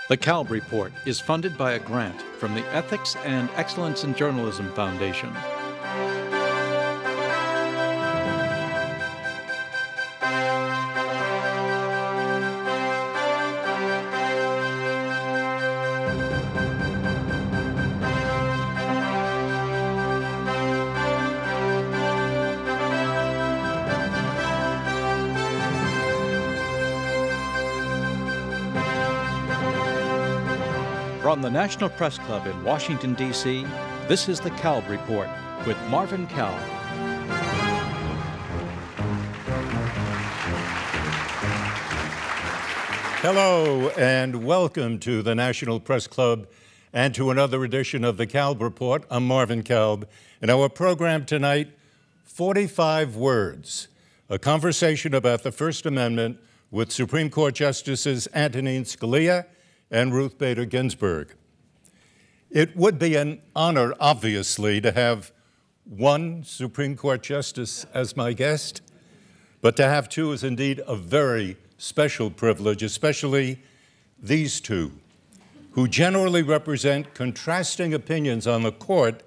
The Kalb Report is funded by a grant from the Ethics and Excellence in Journalism Foundation. From the National Press Club in Washington, D.C., this is the Kalb Report with Marvin Kalb. Hello and welcome to the National Press Club and to another edition of the Kalb Report. I'm Marvin Kalb, and our program tonight, 45 Words, a conversation about the First Amendment with Supreme Court Justices Antonin Scalia and Ruth Ginsburg. It would be an honor, obviously, to have one Supreme Court justice as my guest, but to have two is indeed a very special privilege, especially these two, who generally represent contrasting opinions on the court,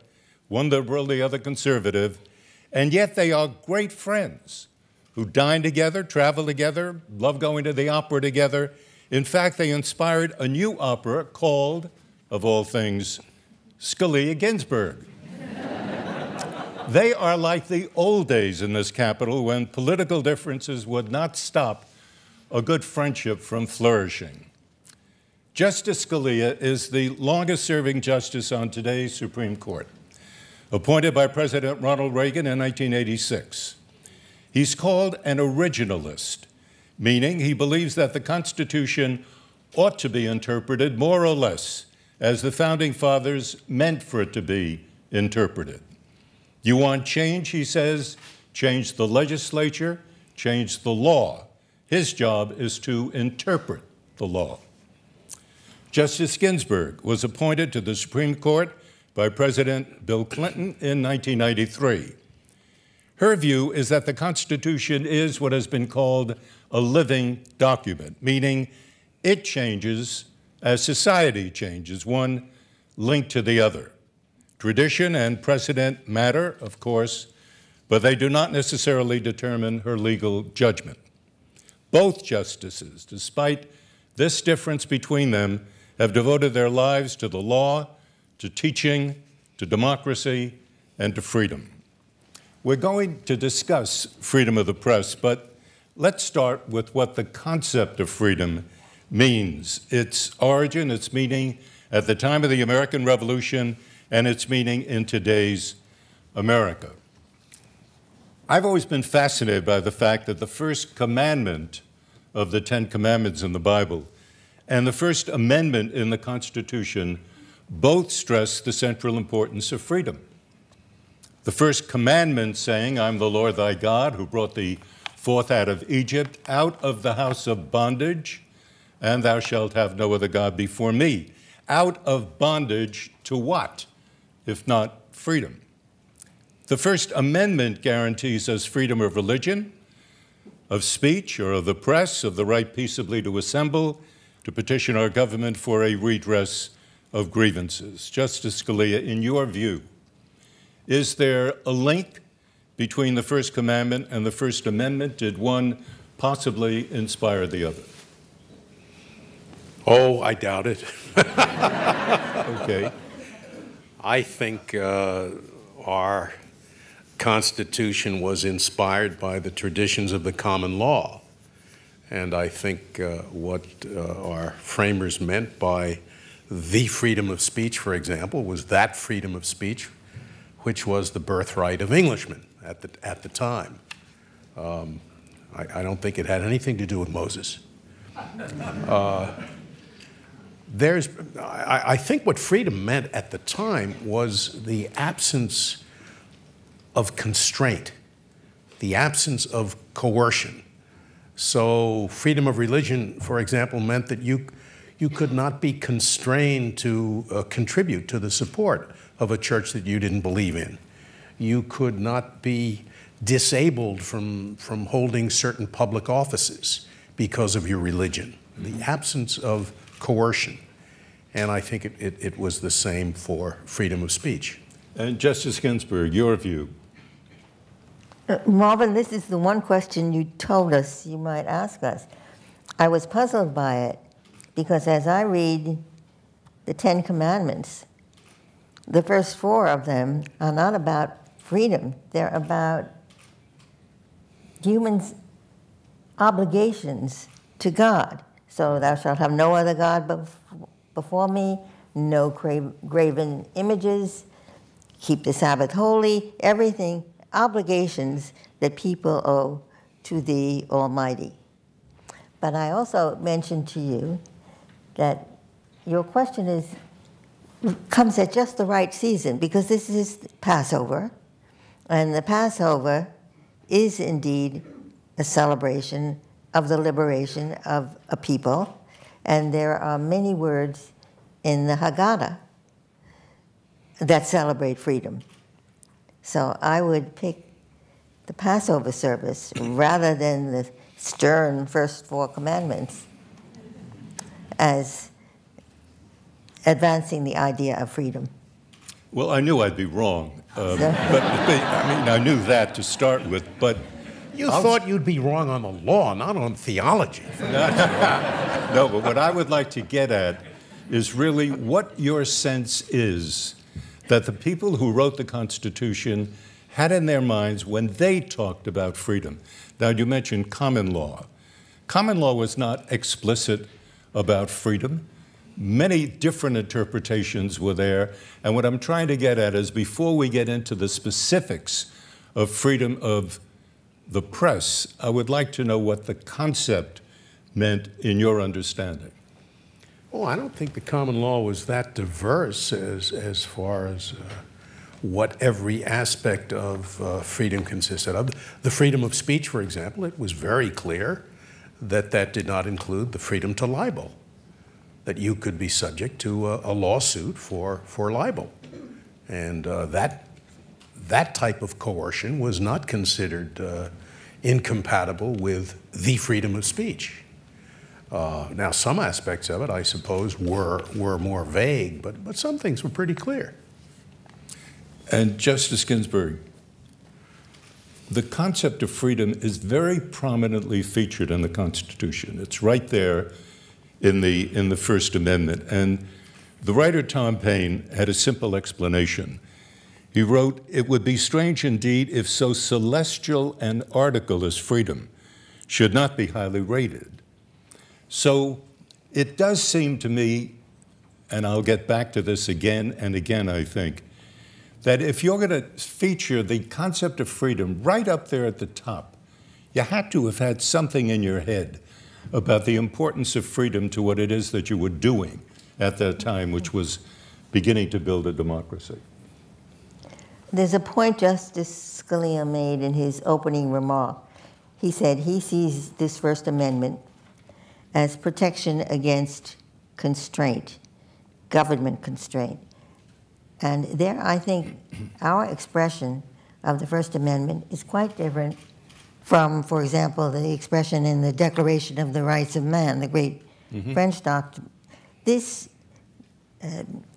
one liberal, the other conservative, and yet they are great friends who dine together, travel together, love going to the opera together. In fact, they inspired a new opera called, of all things, Scalia Ginsburg. They are like the old days in this capital when political differences would not stop a good friendship from flourishing. Justice Scalia is the longest-serving justice on today's Supreme Court, appointed by President Ronald Reagan in 1986. He's called an originalist, meaning he believes that the Constitution ought to be interpreted more or less as the Founding Fathers meant for it to be interpreted. You want change, he says, change the legislature, change the law. His job is to interpret the law. Justice Ginsburg was appointed to the Supreme Court by President Bill Clinton in 1993. Her view is that the Constitution is what has been called a living document, meaning it changes as society changes, one linked to the other. Tradition and precedent matter, of course, but they do not necessarily determine her legal judgment. Both justices, despite this difference between them, have devoted their lives to the law, to teaching, to democracy, and to freedom. We're going to discuss freedom of the press, but let's start with what the concept of freedom means, its origin, its meaning at the time of the American Revolution, and its meaning in today's America. I've always been fascinated by the fact that the first commandment of the Ten Commandments in the Bible and the First Amendment in the Constitution both stress the central importance of freedom. The first commandment saying, "I'm the Lord thy God who brought thee forth out of Egypt, out of the house of bondage, and thou shalt have no other God before me." Out of bondage to what, if not freedom? The First Amendment guarantees us freedom of religion, of speech or of the press, of the right peaceably to assemble, to petition our government for a redress of grievances. Justice Scalia, in your view, is there a link between the First Commandment and the First Amendment? Did one possibly inspire the other? Oh, I doubt it. Okay. I think our Constitution was inspired by the traditions of the common law. And I think what our framers meant by the freedom of speech, for example, was that freedom of speech which was the birthright of Englishmen at the time. I don't think it had anything to do with Moses. I think what freedom meant at the time was the absence of constraint, the absence of coercion. So freedom of religion, for example, meant that you could not be constrained to contribute to the support of a church that you didn't believe in. You could not be disabled from holding certain public offices because of your religion. The absence of coercion. and I think it was the same for freedom of speech. And Justice Ginsburg, your view? Marvin, this is the one question you told us you might ask us. I was puzzled by it because as I read the Ten Commandments, the first four of them are not about freedom. They're about humans' obligations to God. So thou shalt have no other God before me, no graven images, keep the Sabbath holy, everything, obligations that people owe to the Almighty. But I also mentioned to you that your question comes at just the right season, because this is Passover, and the Passover is indeed a celebration of the liberation of a people, and there are many words in the Haggadah that celebrate freedom. So I would pick the Passover service rather than the stern first four commandments as advancing the idea of freedom. Well, I knew I'd be wrong, but I mean, I knew that to start with, but You thought you'd be wrong on the law, not on theology. No, but what I would like to get at is really what your sense is that the people who wrote the Constitution had in their minds when they talked about freedom. Now, you mentioned common law. Common law was not explicit about freedom. Many different interpretations were there, and what I'm trying to get at is before we get into the specifics of freedom of the press, I would like to know what the concept meant in your understanding. Oh, I don't think the common law was that diverse as far as what every aspect of freedom consisted of. The freedom of speech, for example, it was very clear that that did not include the freedom to libel, that you could be subject to a lawsuit for libel. And that type of coercion was not considered incompatible with the freedom of speech. Now, some aspects of it, I suppose, were more vague, but some things were pretty clear. And Justice Ginsburg, the concept of freedom is very prominently featured in the Constitution. It's right there in the First Amendment. And the writer Tom Paine had a simple explanation. He wrote, "It would be strange indeed if so celestial an article as freedom should not be highly rated." So it does seem to me, and I'll get back to this again and again, I think, that if you're going to feature the concept of freedom right up there at the top, you had to have had something in your head about the importance of freedom to what it is that you were doing at that time, which was beginning to build a democracy. There's a point Justice Scalia made in his opening remark. He said he sees this First Amendment as protection against constraint, government constraint. And there, I think, our expression of the First Amendment is quite different from, for example, the expression in the Declaration of the Rights of Man, the great French doctrine. This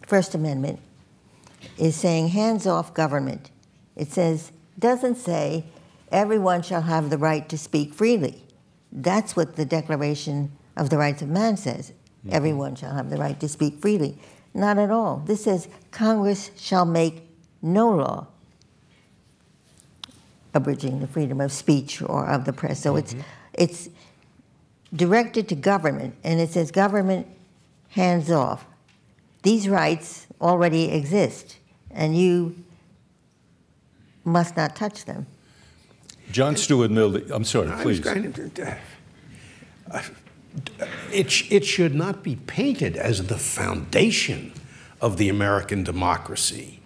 First Amendment is saying hands-off government. It doesn't say everyone shall have the right to speak freely. That's what the Declaration of the Rights of Man says. Everyone shall have the right to speak freely. Not at all. This says Congress shall make no law abridging the freedom of speech or of the press. So it's directed to government, and it says government hands off. These rights already exist, and you must not touch them. John Stuart Mill, I'm sorry, please. It should not be painted as the foundation of the American democracy,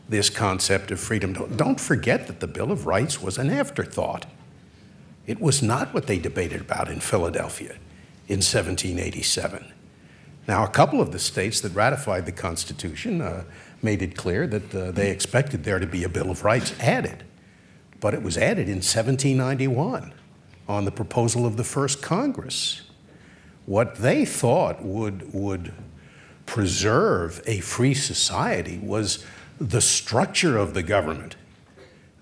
this concept of freedom. Don't forget that the Bill of Rights was an afterthought. It was not what they debated about in Philadelphia in 1787. Now, a couple of the states that ratified the Constitution made it clear that they expected there to be a Bill of Rights added, but it was added in 1791 on the proposal of the first Congress. What they thought would preserve a free society was the structure of the government.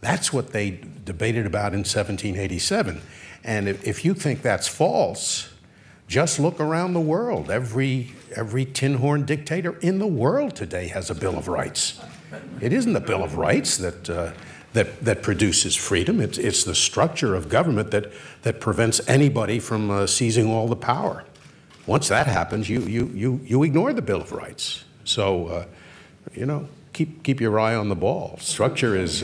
That's what they debated about in 1787. And if you think that's false, just look around the world. Every tin horn dictator in the world today has a Bill of Rights. It isn't the Bill of Rights that produces freedom. It's the structure of government that prevents anybody from seizing all the power. Once that happens, you ignore the Bill of Rights. So, you know, keep your eye on the ball. Structure is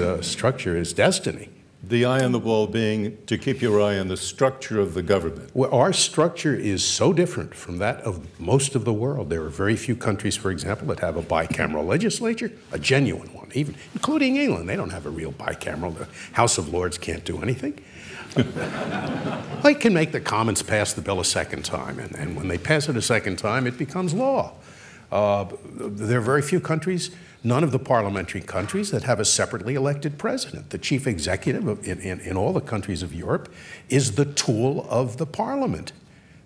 destiny. The eye on the ball being to keep your eye on the structure of the government. Well, our structure is so different from that of most of the world. There are very few countries, for example, that have a bicameral legislature, a genuine one, even including England. They don't have a real bicameral. The House of Lords can't do anything. They can make the Commons pass the bill a second time, and when they pass it a second time, it becomes law. There are very few countries, none of the parliamentary countries, that have a separately elected president. The chief executive in all the countries of Europe is the tool of the parliament.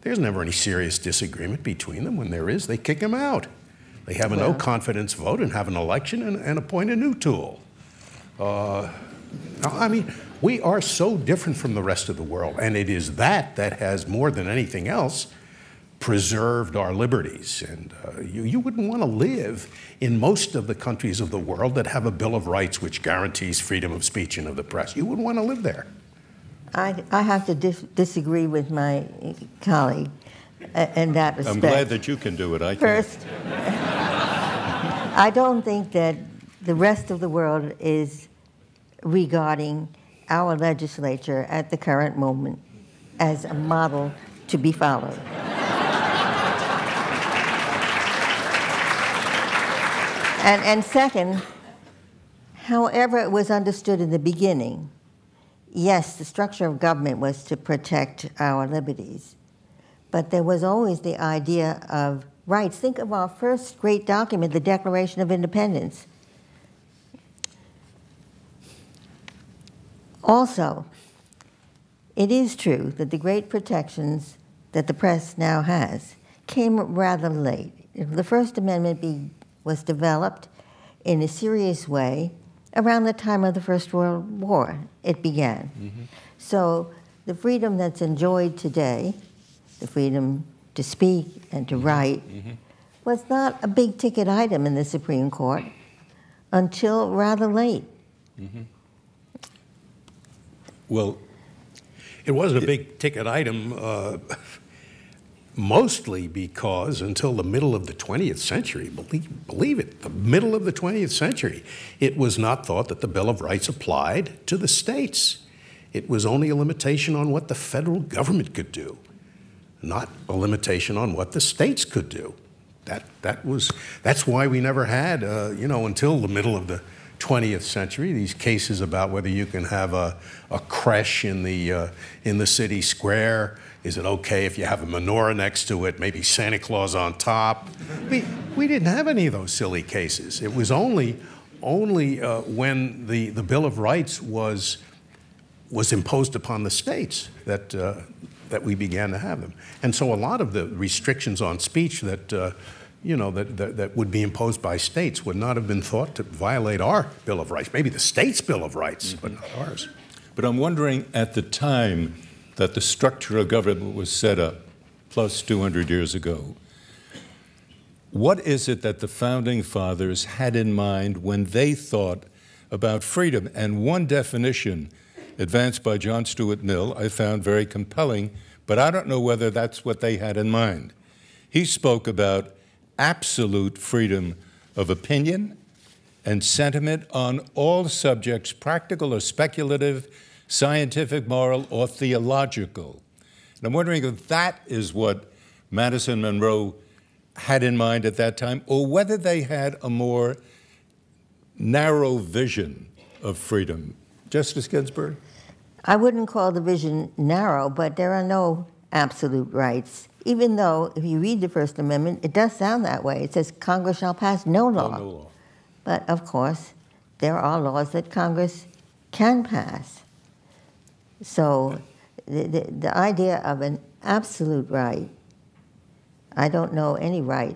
There's never any serious disagreement between them. When there is, they kick him out. They have a no confidence vote and have an election and appoint a new tool. I mean, we are so different from the rest of the world, and it is that has, more than anything else, preserved our liberties. And you wouldn't want to live in most of the countries of the world that have a Bill of Rights which guarantees freedom of speech and of the press. You wouldn't want to live there. I have to disagree with my colleague in that respect. I'm glad that you can do it. I can't. First, I don't think that the rest of the world is regarding our legislature at the current moment as a model to be followed. And second, however it was understood in the beginning, yes, the structure of government was to protect our liberties, but there was always the idea of rights. Think of our first great document, the Declaration of Independence. Also, it is true that the great protections that the press now has came rather late. The First Amendment was developed in a serious way around the time of the First World War. It began. Mm-hmm. So the freedom that's enjoyed today, the freedom to speak and to write, was not a big ticket item in the Supreme Court until rather late. Well, it wasn't a big ticket item mostly because until the middle of the 20th century, believe it, the middle of the 20th century, it was not thought that the Bill of Rights applied to the states. It was only a limitation on what the federal government could do, not a limitation on what the states could do. That's why we never had, until the middle of the 20th century, these cases about whether you can have a creche in the city square. Is it okay if you have a menorah next to it, maybe Santa Claus on top? We didn't have any of those silly cases. It was only when the Bill of Rights was imposed upon the states that we began to have them. And so a lot of the restrictions on speech that would be imposed by states would not have been thought to violate our Bill of Rights. Maybe the state's Bill of Rights, but not ours. But I'm wondering, at the time that the structure of government was set up, plus 200 years ago, what is it that the Founding Fathers had in mind when they thought about freedom? And one definition advanced by John Stuart Mill I found very compelling, but I don't know whether that's what they had in mind. He spoke about absolute freedom of opinion and sentiment on all subjects, practical or speculative, scientific, moral, or theological. And I'm wondering if that is what Madison Monroe had in mind at that time, or whether they had a more narrow vision of freedom. Justice Ginsburg? I wouldn't call the vision narrow, but there are no absolute rights. Even though, if you read the First Amendment, it does sound that way. It says Congress shall pass no law. No law. But, of course, there are laws that Congress can pass. So the idea of an absolute right, I don't know any right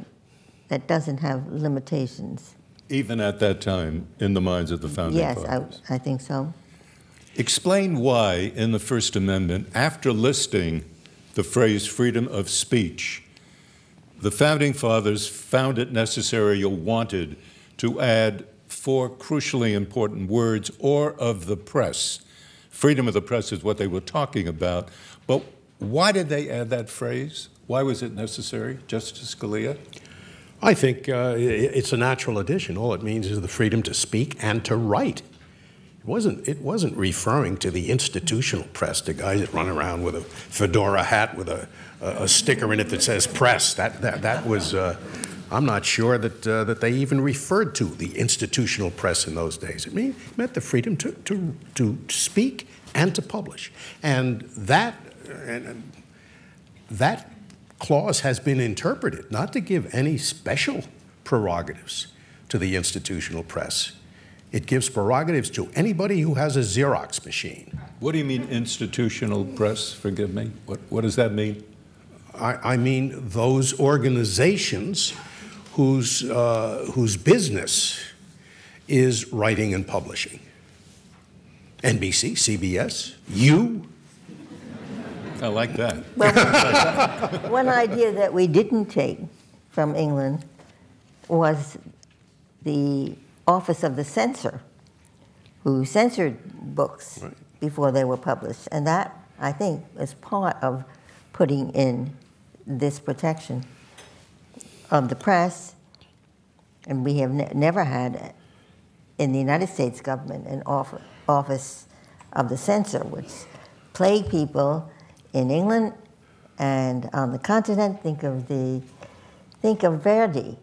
that doesn't have limitations. Even at that time, in the minds of the founding fathers. Yes, I think so. Explain why, in the First Amendment, after listing the phrase freedom of speech, the founding fathers found it necessary or wanted to add 4 crucially important words, or of the press. Freedom of the press is what they were talking about, but why did they add that phrase? Why was it necessary, Justice Scalia? I think it's a natural addition. All it means is the freedom to speak and to write. It wasn't referring to the institutional press, the guys that run around with a fedora hat with a sticker in it that says press. That was, I'm not sure that they even referred to the institutional press in those days. It meant the freedom to speak and to publish. And that clause has been interpreted not to give any special prerogatives to the institutional press. It gives prerogatives to anybody who has a Xerox machine. What do you mean institutional press? Forgive me. What does that mean? I mean those organizations whose business is writing and publishing. NBC, CBS, you. I like that. Well, one idea that we didn't take from England was the office of the censor, who censored books before they were published. And that, I think, is part of putting in this protection of the press. And we have never had, in the United States government, an office of the censor, which plagued people in England and on the continent. Think of Verdi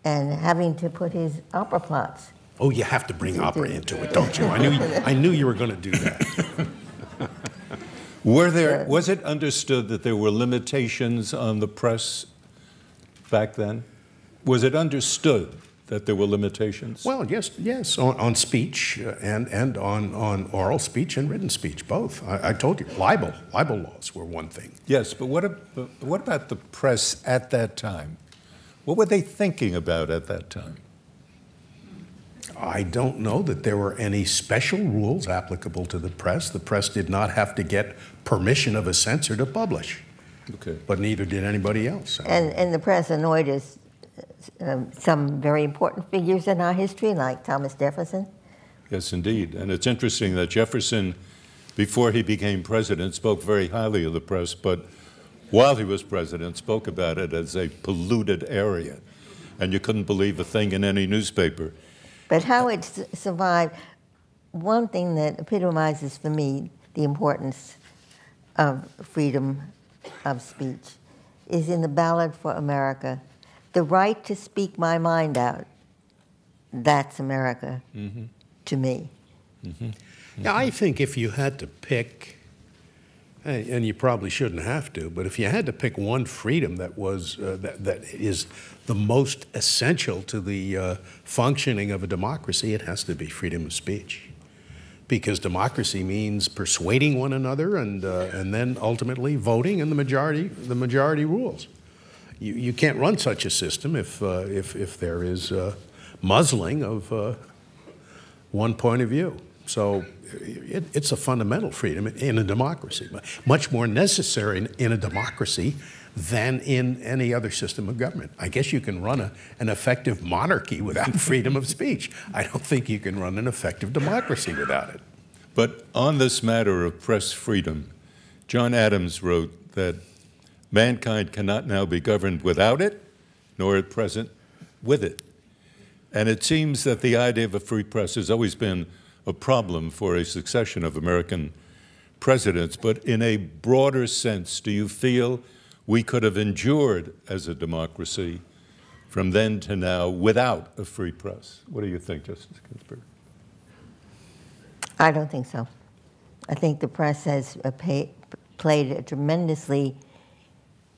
and having to put his opera plots. Oh, you have to bring opera into it, don't you? I knew you were going to do that. Was it understood that there were limitations on the press back then? Was it understood that there were limitations? Well, yes, on speech and on oral speech and written speech, both. I told you, libel laws were one thing. Yes, but what about the press at that time? What were they thinking about at that time? I don't know that there were any special rules applicable to the press. The press did not have to get permission of a censor to publish. Okay. But neither did anybody else. And the press annoyed us. Some very important figures in our history, like Thomas Jefferson. Yes, indeed. And it's interesting that Jefferson, before he became president, spoke very highly of the press, but while he was president, spoke about it as a polluted area. And you couldn't believe a thing in any newspaper. But how it survived, one thing that epitomizes for me the importance of freedom of speech is in the Ballad for America. The right to speak my mind out, that's America to me. Yeah, I think if you had to pick, and you probably shouldn't have to, but if you had to pick one freedom that was that is the most essential to the functioning of a democracy, it has to be freedom of speech. Because democracy means persuading one another and then ultimately voting, and the majority rules. You can't run such a system if there is muzzling of one point of view. So it's a fundamental freedom in a democracy, much more necessary in a democracy than in any other system of government. I guess you can run an effective monarchy without freedom of speech. I don't think you can run an effective democracy without it. But on this matter of press freedom, John Adams wrote that mankind cannot now be governed without it, nor at present with it. And it seems that the idea of a free press has always been a problem for a succession of American presidents. But in a broader sense, do you feel we could have endured as a democracy from then to now without a free press? What do you think, Justice Ginsburg? I don't think so. I think the press has played a tremendously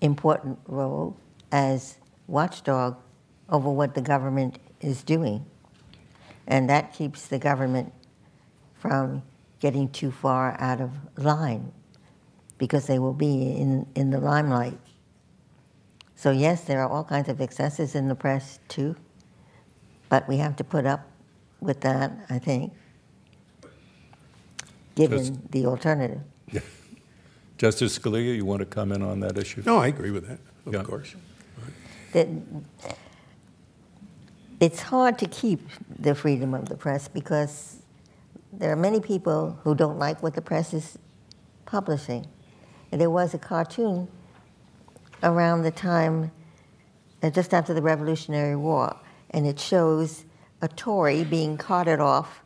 important role as watchdog over what the government is doing. And that keeps the government from getting too far out of line, because they will be in the limelight So yes, there are all kinds of excesses in the press too, but we have to put up with that, I think, given the alternative. Yeah. Justice Scalia, you want to comment on that issue? No, I agree with that, of course. It's hard to keep the freedom of the press because there are many people who don't like what the press is publishing. And there was a cartoon around the time, just after the Revolutionary War, and it shows a Tory being carted off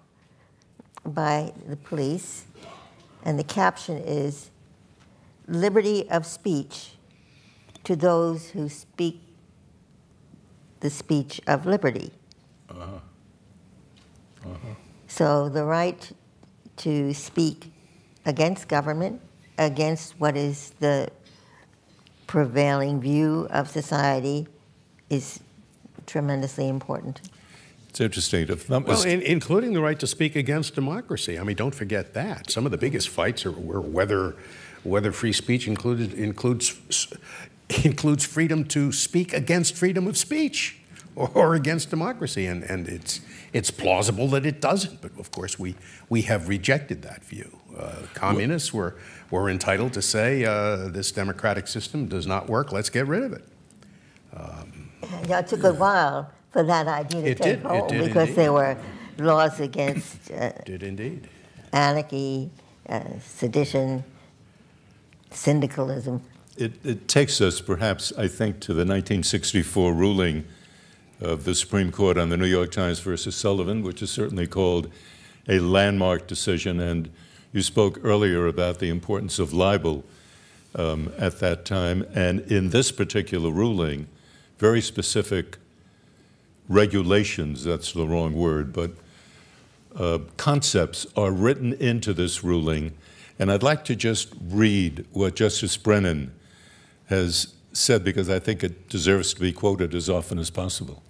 by the police, and the caption is, "Liberty of speech to those who speak the speech of liberty." So the right to speak against government, against what is the prevailing view of society, is tremendously important. It's interesting. Well, including the right to speak against democracy. I mean, don't forget that. Some of the biggest fights were whether free speech includes freedom to speak against freedom of speech or against democracy, and it's plausible that it doesn't. But of course, we have rejected that view. Communists were entitled to say this democratic system does not work. Let's get rid of it. Yeah, it took a while for that idea to take hold because there were laws against anarchy, sedition, syndicalism. It takes us, perhaps, I think, to the 1964 ruling of the Supreme Court on the New York Times versus Sullivan, which is certainly called a landmark decision. And you spoke earlier about the importance of libel at that time. And in this particular ruling, very specific regulations, that's the wrong word, but concepts are written into this ruling. And I'd like to just read what Justice Brennan has said, because I think it deserves to be quoted as often as possible.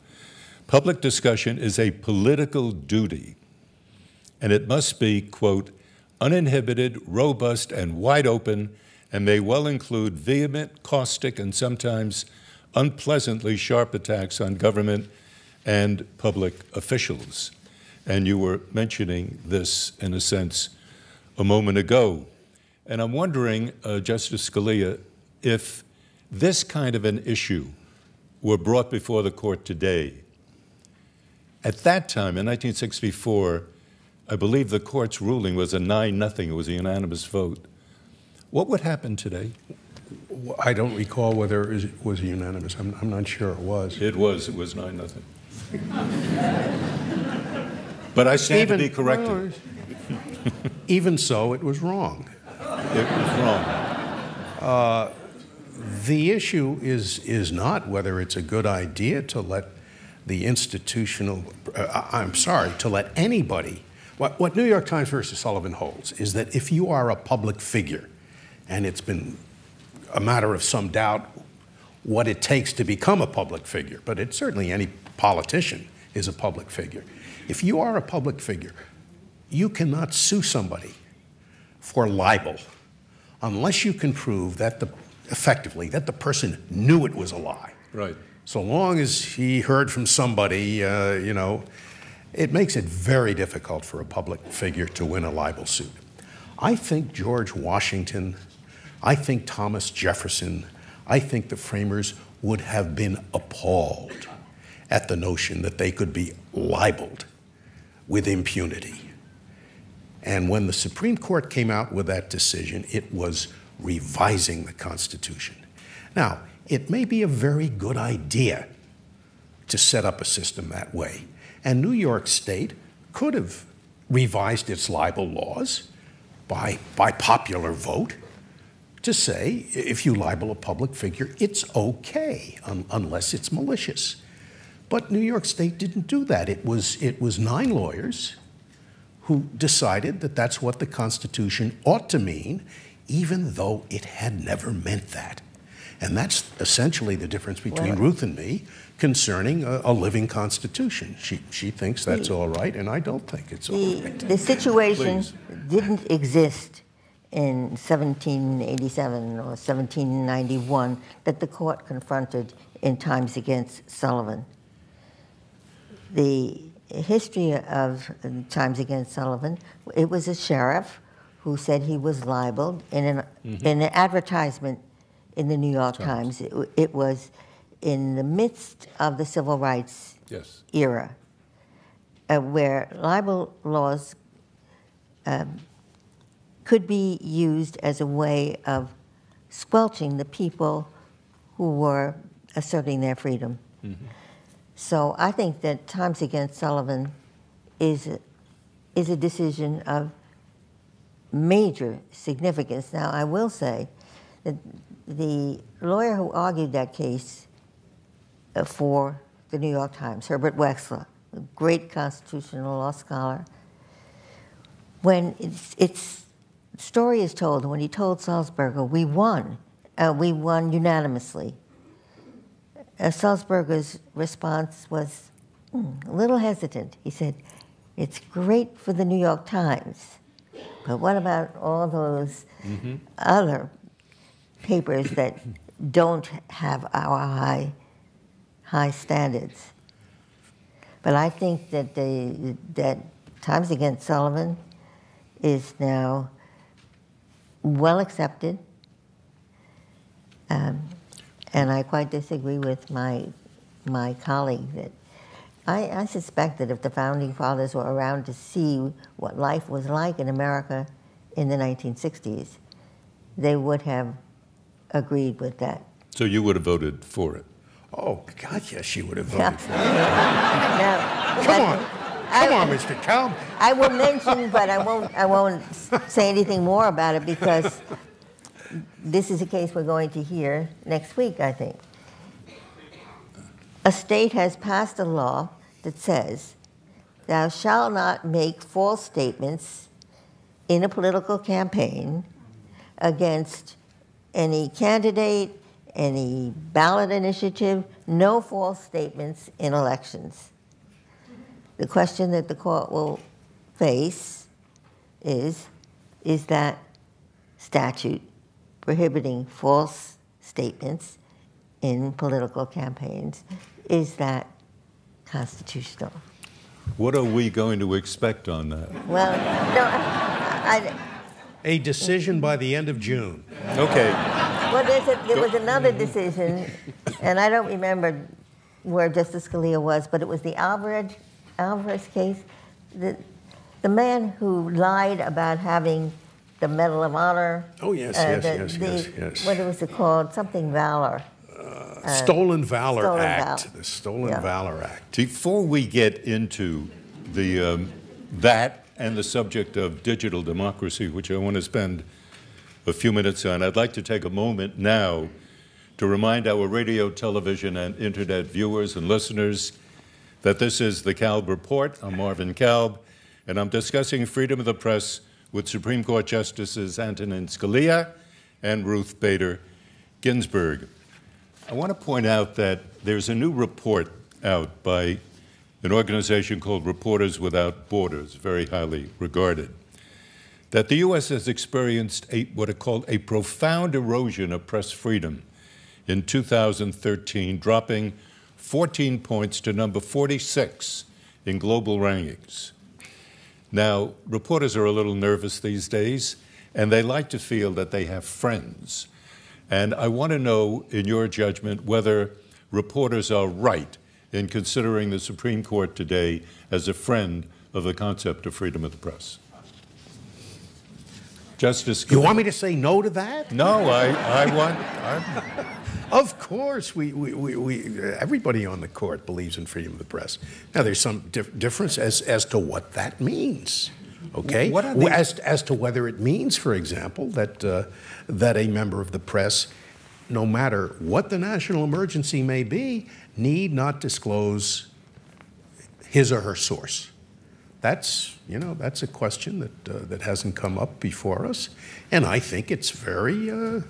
Public discussion is a political duty, and it must be, quote, uninhibited, robust, and wide open, and may well include vehement, caustic, and sometimes unpleasantly sharp attacks on government and public officials. And you were mentioning this, in a sense, a moment ago. And I'm wondering, Justice Scalia, if this kind of an issue were brought before the court today, at that time, in 1964, I believe the court's ruling was a 9-0. It was a unanimous vote. What would happen today? I don't recall whether it was unanimous. I'm not sure it was. It was 9-0. But I stand to be corrected. Even so, it was wrong. It was wrong. The issue is not whether it's a good idea to let the institutional, to let anybody, what New York Times versus Sullivan holds is that if you are a public figure, and it's been a matter of some doubt what it takes to become a public figure, but it's certainly any politician is a public figure. If you are a public figure, you cannot sue somebody for libel unless you can prove that effectively that the person knew it was a lie. Right. So long as he heard from somebody, it makes it very difficult for a public figure to win a libel suit. I think George Washington, I think Thomas Jefferson, I think the framers would have been appalled at the notion that they could be libeled with impunity. And when the Supreme Court came out with that decision, it was revising the Constitution. Now, it may be a very good idea to set up a system that way. And New York State could have revised its libel laws by popular vote to say, if you libel a public figure, it's okay, unless it's malicious. But New York State didn't do that. It was 9 lawyers who decided that that's what the Constitution ought to mean, even though it had never meant that. And that's essentially the difference between Ruth and me concerning a living Constitution. She thinks that's all right, and I don't think it's all right. The situation didn't exist in 1787 or 1791 that the court confronted in Times Against Sullivan. The history of Times Against Sullivan, it was a sheriff who said he was libeled in an advertisement in the New York Times. It was in the midst of the civil rights era, where libel laws could be used as a way of squelching the people who were asserting their freedom. So I think that Times Against Sullivan is a decision of major significance. Now, I will say that the lawyer who argued that case for the New York Times, Herbert Wexler, a great constitutional law scholar, when its story is told, when he told Sulzberger, we won unanimously, Sulzberger's response was a little hesitant. He said, it's great for the New York Times, but what about all those other papers that don't have our high standards? But I think that that Times Against Sullivan is now well accepted, and I quite disagree with my colleague that I suspect that if the Founding Fathers were around to see what life was like in America in the 1960s, they would have agreed with that. So you would have voted for it? Oh, God, yes, you would have voted for it. Now, Come on, Mr. Kalb. I will mention, but I won't say anything more about it because this is a case we're going to hear next week, I think. A state has passed a law that says, thou shalt not make false statements in a political campaign against any candidate, any ballot initiative, no false statements in elections. The question that the court will face is that statute prohibiting false statements in political campaigns, is that constitutional? What are we going to expect on that? Well, no, A decision by the end of June. Okay. well, there was another decision, and I don't remember where Justice Scalia was, but it was the Alvarez case. The man who lied about having the Medal of Honor. Oh, yes. What was it called? Something Valor. Stolen Valor Act. Valor. The Stolen Valor Act. Before we get into the that and the subject of digital democracy, which I want to spend a few minutes on, I'd like to take a moment now to remind our radio, television, and internet viewers and listeners that this is the Kalb Report. I'm Marvin Kalb, and I'm discussing freedom of the press with Supreme Court Justices Antonin Scalia and Ruth Bader Ginsburg. I want to point out that there's a new report out by an organization called Reporters Without Borders, very highly regarded, that the U.S. has experienced what are called a profound erosion of press freedom in 2013, dropping 14 points to number 46 in global rankings. Now, reporters are a little nervous these days, and they like to feel that they have friends. And I want to know, in your judgment, whether reporters are right in considering the Supreme Court today as a friend of the concept of freedom of the press. Justice Scalia. You want me to say no to that? No, I want... Of course, everybody on the court believes in freedom of the press. Now, there's some difference as to what that means. Okay, as to whether it means, for example, that a member of the press, no matter what the national emergency may be, need not disclose his or her source. That's a question that hasn't come up before us, and I think it's a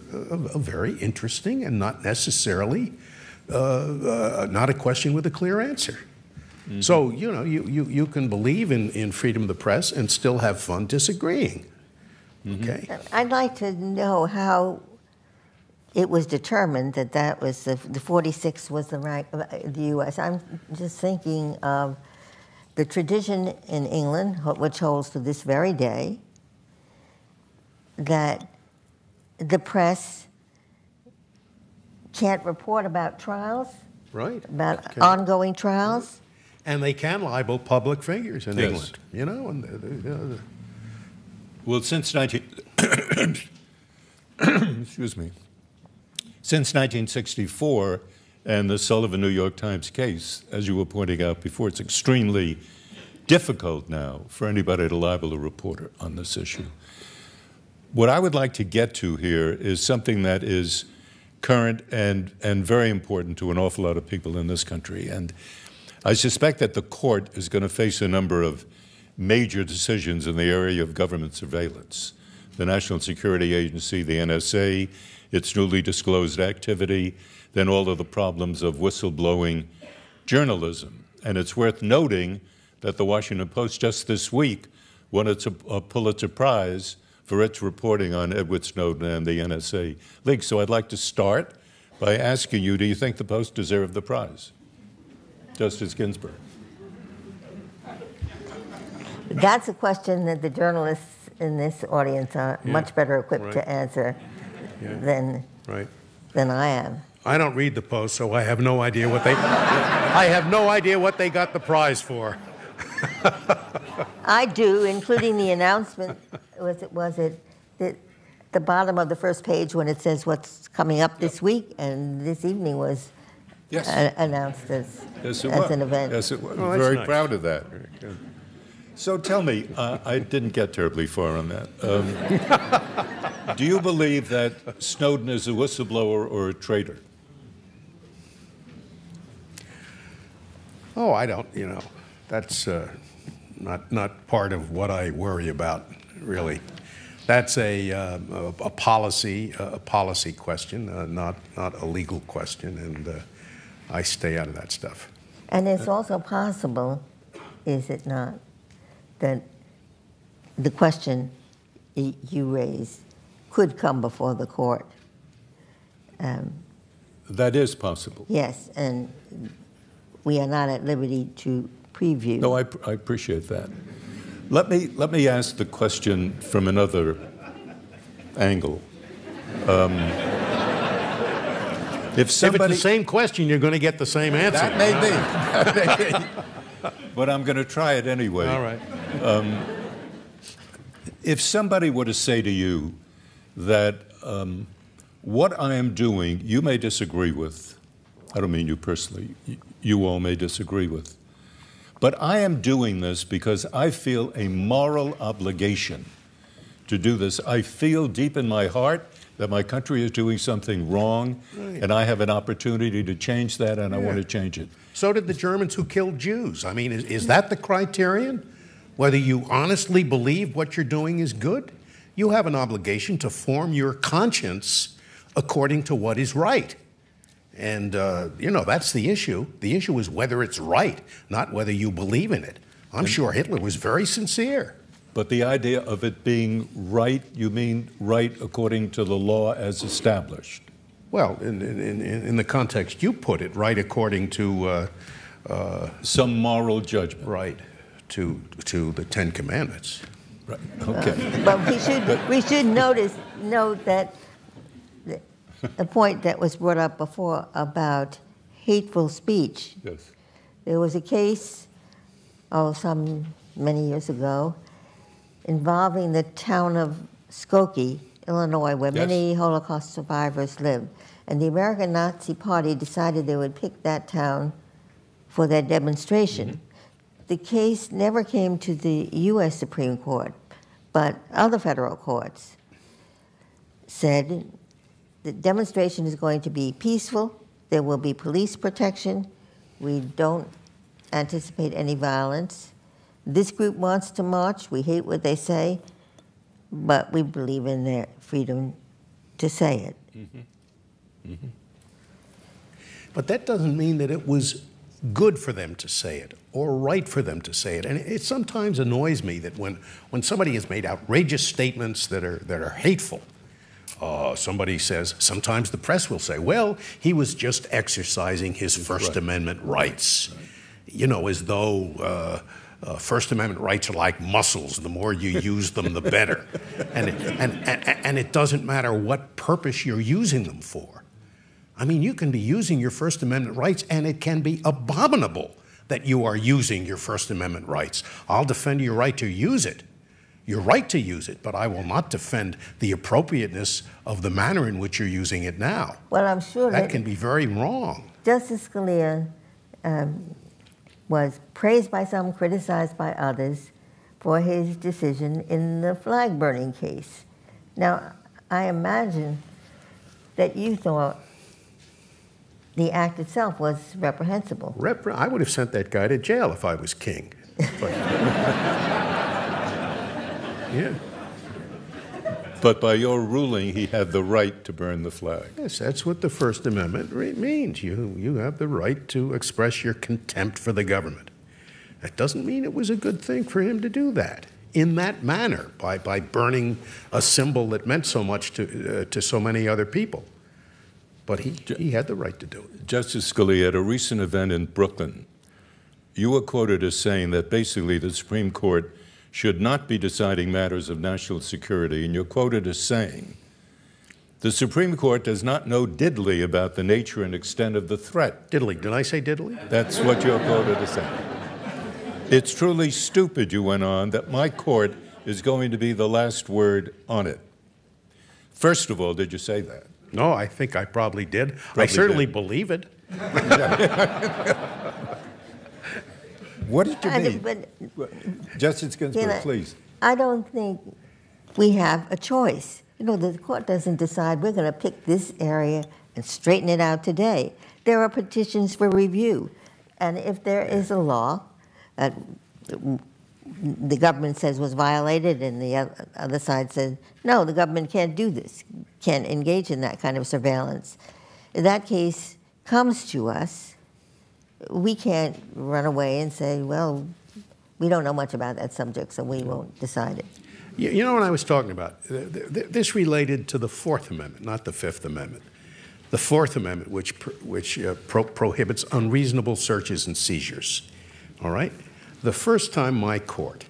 very interesting and not necessarily not a question with a clear answer. Mm-hmm. So you can believe in freedom of the press and still have fun disagreeing. Okay? I'd like to know how it was determined that that was the 46 was the rank of the U.S. I'm just thinking of the tradition in England, which holds to this very day, that the press can't report about trials, Right. about Okay. ongoing trials. And they can libel public figures in Yes. England, you know. And Well, since excuse me, since 1964 and the Sullivan New York Times case, as you were pointing out before, it's extremely difficult now for anybody to libel a reporter on this issue. What I would like to get to here is something that is current and very important to an awful lot of people in this country. And I suspect that the court is going to face a number of major decisions in the area of government surveillance. The National Security Agency, the NSA, its newly disclosed activity, then all of the problems of whistleblowing journalism. And it's worth noting that the Washington Post just this week won a Pulitzer Prize for its reporting on Edward Snowden and the NSA leaks. So I'd like to start by asking you, do you think the Post deserved the prize? Justice Ginsburg. That's a question that the journalists in this audience are much better equipped right. to answer Right. than I am. I don't read the Post, so I have no idea what they. I have no idea what they got the prize for. I do, including the announcement. Was it the bottom of the first page when it says what's coming up this week, and this evening was announced as an event. Yes, it was. Oh, that's Very nice. proud of that. So tell me, I didn't get terribly far on that. Do you believe that Snowden is a whistleblower or a traitor? Oh, I don't. You know, that's not part of what I worry about, really. That's a policy question, not a legal question, and I stay out of that stuff. And it's also possible, is it not, that the question you raise could come before the court. That is possible. Yes, and we are not at liberty to preview. No, I appreciate that. Let me ask the question from another angle. If If it's the same question, you're going to get the same answer. That may be. That may be. But I'm going to try it anyway. All right. If somebody were to say to you that what I am doing, you may disagree with, I don't mean you personally, you all may disagree with, but I am doing this because I feel a moral obligation to do this. I feel deep in my heart that my country is doing something wrong, Right. and I have an opportunity to change that, and I want to change it. So did the Germans who killed Jews. I mean, is that the criterion? Whether you honestly believe what you're doing is good? You have an obligation to form your conscience according to what is right. And, you know, that's the issue. The issue is whether it's right, not whether you believe in it. I'm sure Hitler was very sincere. But the idea of it being right, you mean right according to the law as established? Well, in the context you put it, right according to... Some moral judgment. right to the Ten Commandments. Right. Okay. But we should note that the point that was brought up before about hateful speech. Yes. There was a case, many years ago, involving the town of Skokie, Illinois, where Yes. many Holocaust survivors lived. And the American Nazi Party decided they would pick that town for their demonstration. Mm-hmm. The case never came to the U.S. Supreme Court, but other federal courts said the demonstration is going to be peaceful, there will be police protection, we don't anticipate any violence. This group wants to march, we hate what they say, but we believe in their freedom to say it. Mm-hmm. Mm-hmm. But that doesn't mean that it was good for them to say it or right for them to say it. And it sometimes annoys me that when somebody has made outrageous statements that are hateful, somebody says, sometimes the press will say, well, he was just exercising his First Amendment rights. You know, as though First Amendment rights are like muscles. The more you use them, the better. And it doesn't matter what purpose you're using them for. I mean, you can be using your First Amendment rights, and it can be abominable that you are using your First Amendment rights. I'll defend your right to use it, your right to use it, but I will not defend the appropriateness of the manner in which you're using it now. Well, I'm sure that can be very wrong. Justice Scalia was praised by some, criticized by others for his decision in the flag burning case. Now, I imagine that you thought the act itself was reprehensible. I would have sent that guy to jail if I was king. But, yeah. But by your ruling, he had the right to burn the flag. Yes, that's what the First Amendment means. You have the right to express your contempt for the government. That doesn't mean it was a good thing for him to do that in that manner, by burning a symbol that meant so much to so many other people. But he had the right to do it. Justice Scalia, at a recent event in Brooklyn, you were quoted as saying that basically the Supreme Court should not be deciding matters of national security, and you're quoted as saying, the Supreme Court does not know diddly about the nature and extent of the threat. Diddly. Did I say diddly? That's what you're quoted as saying. It's truly stupid, you went on, that my court is going to be the last word on it. First of all, did you say that? No, I think I probably did. I certainly believe it. What did you mean? Justice Ginsburg, please. I don't think we have a choice. You know, the court doesn't decide we're going to pick this area and straighten it out today. There are petitions for review. And if there is a law that the government says was violated and the other side says, no, the government can't do this, can't engage in that kind of surveillance. If that case comes to us, we can't run away and say, well, we don't know much about that subject, so we won't decide it. You know what I was talking about? This related to the Fourth Amendment, not the Fifth Amendment. The Fourth Amendment, which prohibits unreasonable searches and seizures, all right? The first time my court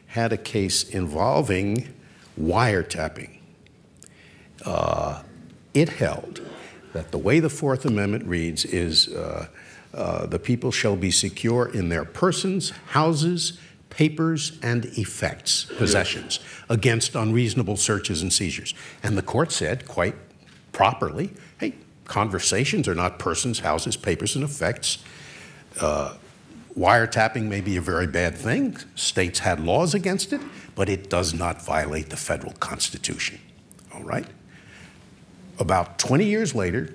had a case involving wiretapping, it held that the way the Fourth Amendment reads is the people shall be secure in their persons, houses, papers, and effects, possessions, against unreasonable searches and seizures. And the court said, quite properly, hey, conversations are not persons, houses, papers, and effects. Wiretapping may be a very bad thing. States had laws against it, but it does not violate the federal Constitution, all right? About 20 years later,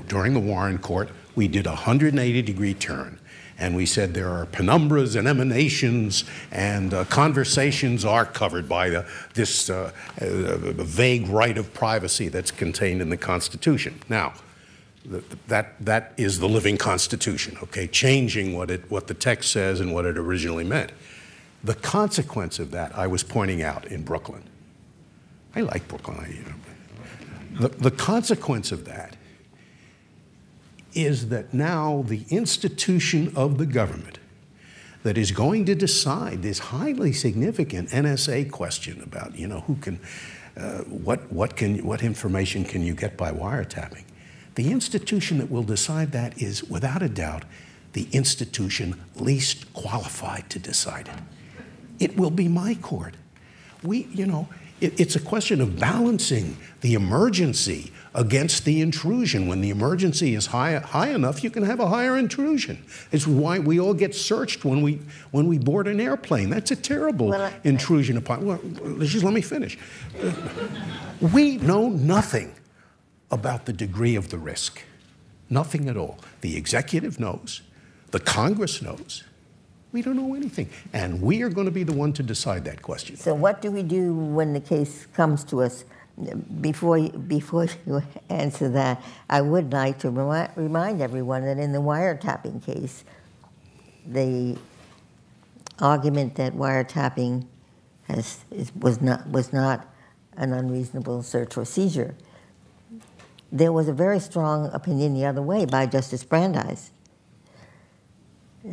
during the Warren Court, we did a 180-degree turn, and we said there are penumbras and emanations, and conversations are covered by this vague right of privacy that's contained in the Constitution. Now, that is the living Constitution, okay, changing what the text says and what it originally meant. The consequence of that I was pointing out in Brooklyn. I like Brooklyn. The consequence of that is that now the institution of the government that is going to decide this highly significant NSA question about, you know, who can, what information can you get by wiretapping? The institution that will decide that is, without a doubt, the institution least qualified to decide it. It will be my court. It's a question of balancing the emergency against the intrusion. When the emergency is high enough, you can have a higher intrusion. It's why we all get searched when we board an airplane. That's a terrible intrusion upon. Well, just let me finish. We know nothing about the degree of the risk. Nothing at all. The executive knows. The Congress knows. We don't know anything. And we are going to be the one to decide that question. So what do we do when the case comes to us before you answer that, I would like to remind everyone that in the wiretapping case, the argument that wiretapping was not an unreasonable search or seizure, there was a very strong opinion the other way by Justice Brandeis.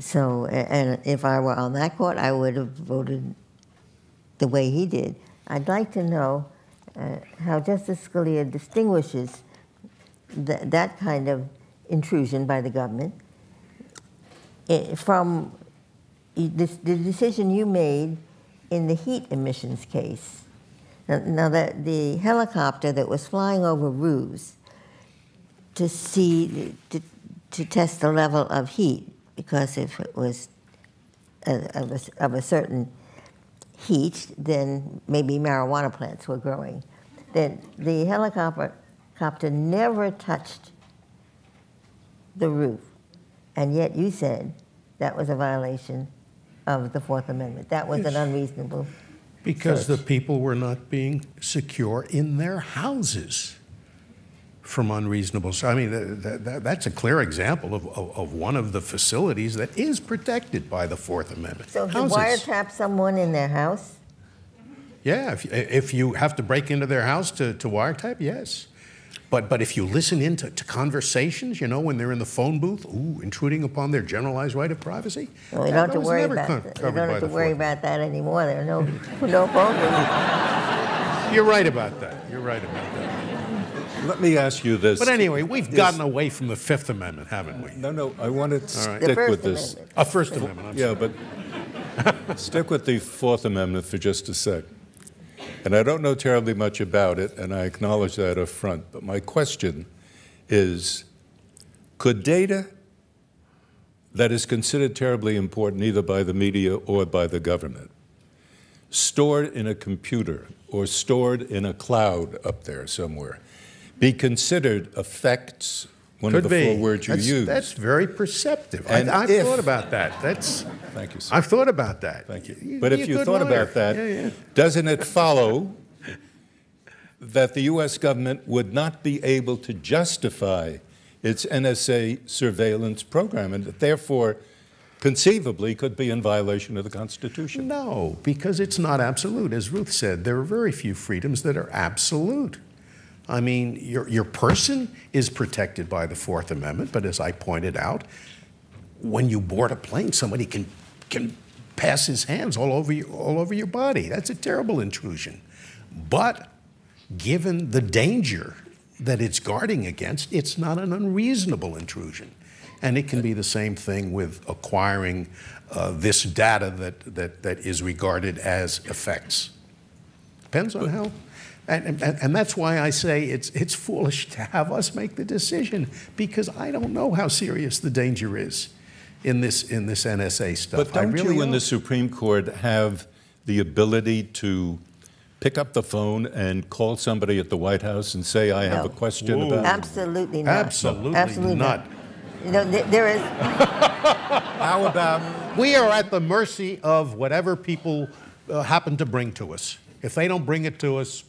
So, and if I were on that court, I would have voted the way he did. I'd like to know how Justice Scalia distinguishes that kind of intrusion by the government from the decision you made in the heat emissions case. Now that the helicopter that was flying over Ruth to test the level of heat, because if it was of a certain heat, then maybe marijuana plants were growing. Then the helicopter never touched the roof, and yet you said that was a violation of the Fourth Amendment. That was an unreasonable because search. the people were not being secure in their houses from unreasonable. I mean, that's a clear example of one of the facilities that is protected by the Fourth Amendment. So if you wiretap someone in their house? Yeah, if you have to break into their house to wiretap, yes. But if you listen into conversations, you know, when they're in the phone booth, intruding upon their generalized right of privacy. Well, we don't have to worry about that. We don't have to worry about that anymore. There are no phone booths. You're right about that. You're right about that. Let me ask you this. But anyway, we've gotten away from the Fifth Amendment, haven't we? No, I want to stick with this. First Amendment, I'm sorry. But stick with the Fourth Amendment for just a sec. And I don't know terribly much about it, and I acknowledge that up front. But my question is, could data that is considered terribly important either by the media or by the government, stored in a computer or stored in a cloud up there somewhere, be considered effects, one of the four words you use? That's very perceptive. And I've thought about that. Thank you, sir. I've thought about that. Thank you. But if you thought about that, doesn't it follow that the U.S. government would not be able to justify its NSA surveillance program, and that therefore conceivably could be in violation of the Constitution? No, because it's not absolute. As Ruth said, there are very few freedoms that are absolute. I mean, your person is protected by the Fourth Amendment, but as I pointed out, when you board a plane, somebody can pass his hands all over your body. That's a terrible intrusion. But given the danger that it's guarding against, it's not an unreasonable intrusion. And it can be the same thing with acquiring this data that is regarded as effects. Depends on how. And that's why I say it's foolish to have us make the decision, because I don't know how serious the danger is in this NSA stuff. But don't you in the Supreme Court have the ability to pick up the phone and call somebody at the White House and say, I have a question about it? Absolutely not. Absolutely not. You know, there is. How about, we are at the mercy of whatever people happen to bring to us. If they don't bring it to us,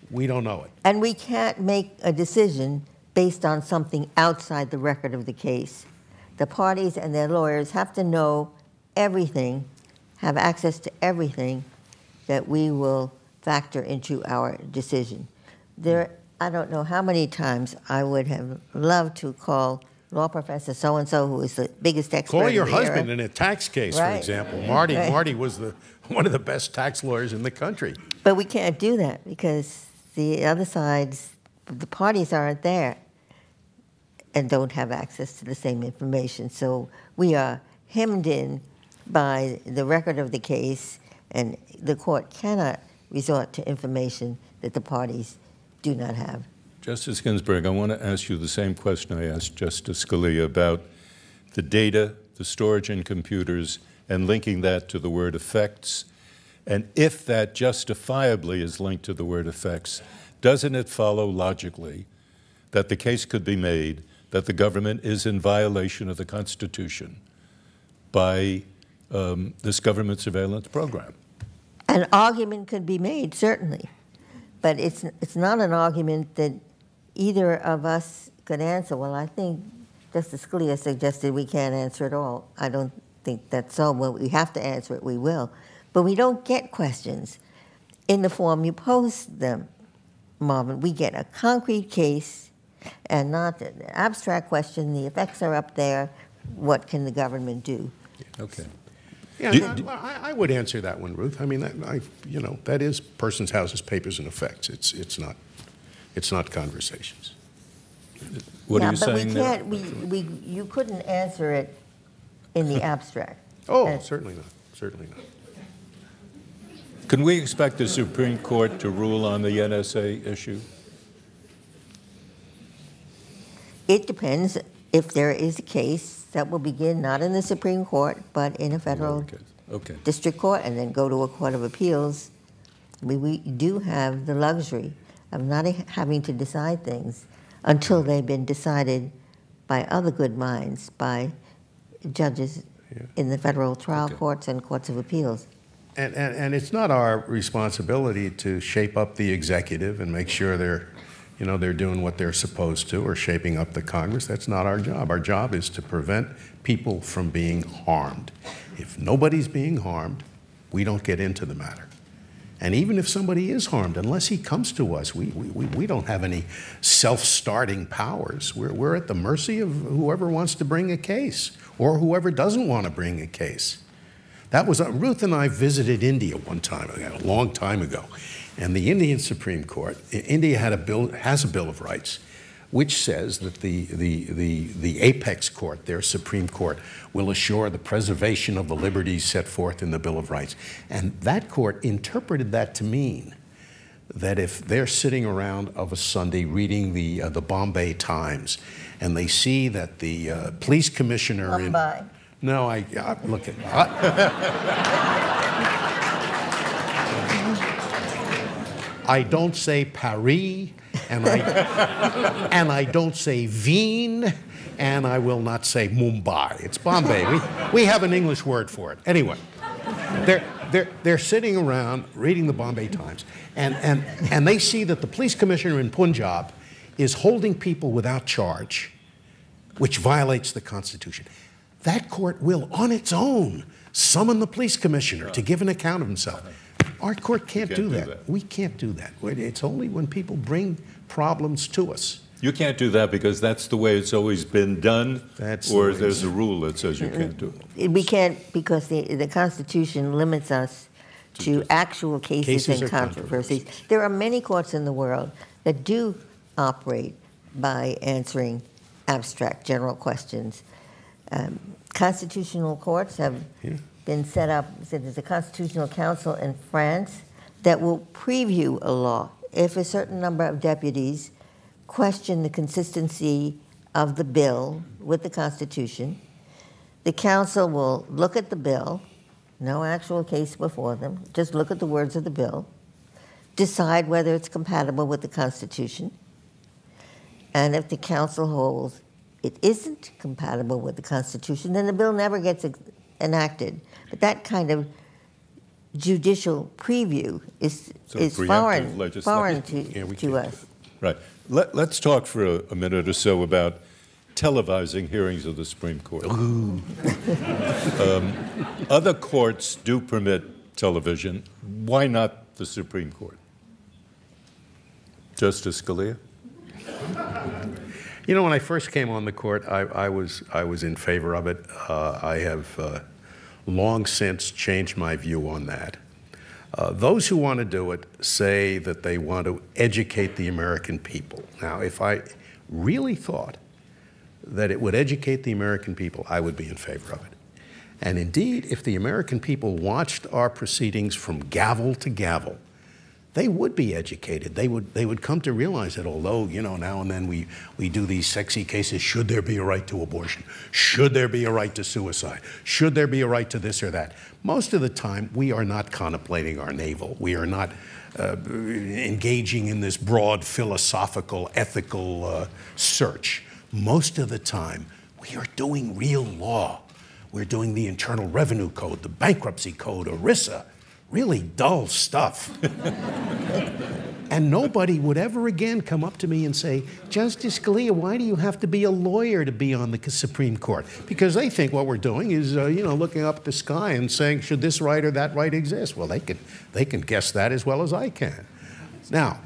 we don't know it. And we can't make a decision based on something outside the record of the case. The parties and their lawyers have to know everything, have access to everything that we will factor into our decision. I don't know how many times I would have loved to call law professor so-and-so, who is the biggest expert Call your in the husband era. in a tax case, Right. for example. Marty Right. was one of the best tax lawyers in the country. But we can't do that because the other sides, the parties aren't there and don't have access to the same information. So we are hemmed in by the record of the case, and the court cannot resort to information that the parties do not have. Justice Ginsburg, I want to ask you the same question I asked Justice Scalia about the data, the storage in computers, and linking that to the word effects. And if that justifiably is linked to the word effects, doesn't it follow logically that the case could be made that the government is in violation of the Constitution by this government surveillance program? An argument could be made, certainly. But it's not an argument that either of us could answer. Well, I think Justice Scalia suggested we can't answer at all. I don't think that's so. When we have to answer it, we will. But we don't get questions in the form you pose them, Marvin. We get a concrete case and not an abstract question. The effects are up there. What can the government do? Okay. Yeah, I would answer that one, Ruth. I mean, that is persons, houses, papers, and effects. It's not conversations. What are you saying? Yeah, but you couldn't answer it in the abstract. Oh, certainly not. Certainly not. Can we expect the Supreme Court to rule on the NSA issue? It depends. If there is a case that will begin not in the Supreme Court, but in a federal district court and then go to a court of appeals, we do have the luxury of not having to decide things until they've been decided by other good minds, by judges in the federal trial courts and courts of appeals. And it's not our responsibility to shape up the executive and make sure they're doing what they're supposed to or shaping up the Congress. That's not our job. Our job is to prevent people from being harmed. If nobody's being harmed, we don't get into the matter. And even if somebody is harmed, unless he comes to us, we don't have any self-starting powers. We're at the mercy of whoever wants to bring a case or whoever doesn't want to bring a case. That was Ruth and I visited India one time, a long time ago, and the Indian Supreme Court, India has a Bill of Rights, which says that the apex court, their Supreme Court, will assure the preservation of the liberties set forth in the Bill of Rights. And that court interpreted that to mean that if they're sitting around of a Sunday reading the Bombay Times, and they see that the police commissioner Mumbai. No, look at I don't say Paris, and I don't say Wien, and I will not say Mumbai. It's Bombay. We have an English word for it. Anyway, they're sitting around reading the Bombay Times, and they see that the police commissioner in Punjab is holding people without charge, which violates the Constitution. That court will, on its own, summon the police commissioner to give an account of himself. Our court can't do that. We can't do that. It's only when people bring problems to us. You can't do that because that's the way it's always been done, or there's a rule that says you can't do it? We can't because the Constitution limits us to actual cases and controversies. There are many courts in the world that do operate by answering abstract general questions. Constitutional courts have been set up. So there's a constitutional council in France that will preview a law. If a certain number of deputies question the consistency of the bill with the Constitution, the council will look at the bill, no actual case before them, just look at the words of the bill, decide whether it's compatible with the Constitution, and if the council holds it isn't compatible with the Constitution, then the bill never gets enacted. But that kind of judicial preview is foreign to us. Right. Let's talk for a minute or so about televising hearings of the Supreme Court. Other courts do permit television. Why not the Supreme Court? Justice Scalia? You know, when I first came on the court, I was in favor of it. I have long since changed my view on that. Those who want to do it say that they want to educate the American people. Now, if I really thought that it would educate the American people, I would be in favor of it. And indeed, if the American people watched our proceedings from gavel to gavel, they would be educated. They would come to realize that although, now and then we do these sexy cases, should there be a right to abortion? Should there be a right to suicide? Should there be a right to this or that? Most of the time, we are not contemplating our navel. We are not engaging in this broad philosophical, ethical search. Most of the time, we are doing real law. We're doing the Internal Revenue Code, the Bankruptcy Code, ERISA, really dull stuff. And nobody would ever again come up to me and say, Justice Scalia, why do you have to be a lawyer to be on the Supreme Court? Because they think what we're doing is, looking up at the sky and saying, should this right or that right exist? Well, they can guess that as well as I can. Now,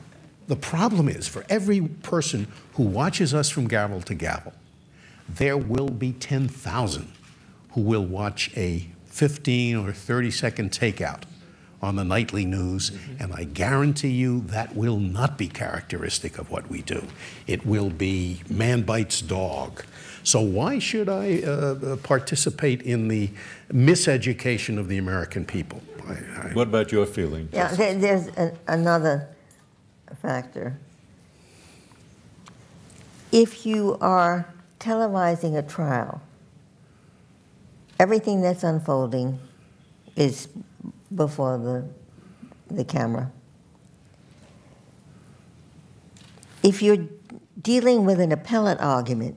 the problem is, for every person who watches us from gavel to gavel, there will be 10,000 who will watch a 15 or 30-second takeout on the nightly news, and I guarantee you that will not be characteristic of what we do. It will be man bites dog. So why should I participate in the miseducation of the American people? What about your feeling? Yeah, there's another factor. If you are televising a trial, everything that's unfolding is before the camera. If you're dealing with an appellate argument,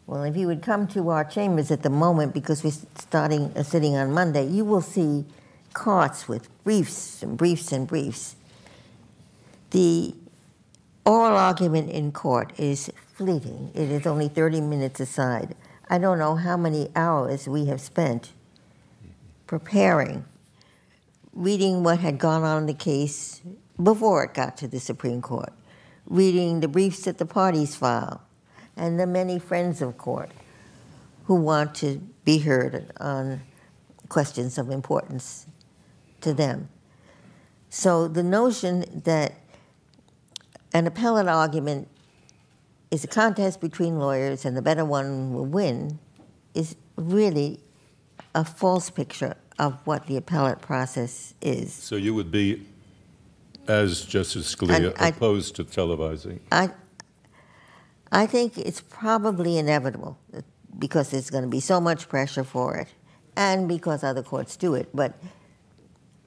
well, if you would come to our chambers at the moment, because we're sitting on Monday, you will see carts with briefs and briefs and briefs. The oral argument in court is fleeting. It is only 30 minutes aside. I don't know how many hours we have spent preparing, reading what had gone on in the case before it got to the Supreme Court, reading the briefs that the parties file, and the many friends of court who want to be heard on questions of importance to them. So the notion that an appellate argument is a contest between lawyers and the better one will win is really a false picture of what the appellate process is. So you would be, as Justice Scalia, opposed to televising? I think it's probably inevitable because there's going to be so much pressure for it and because other courts do it. But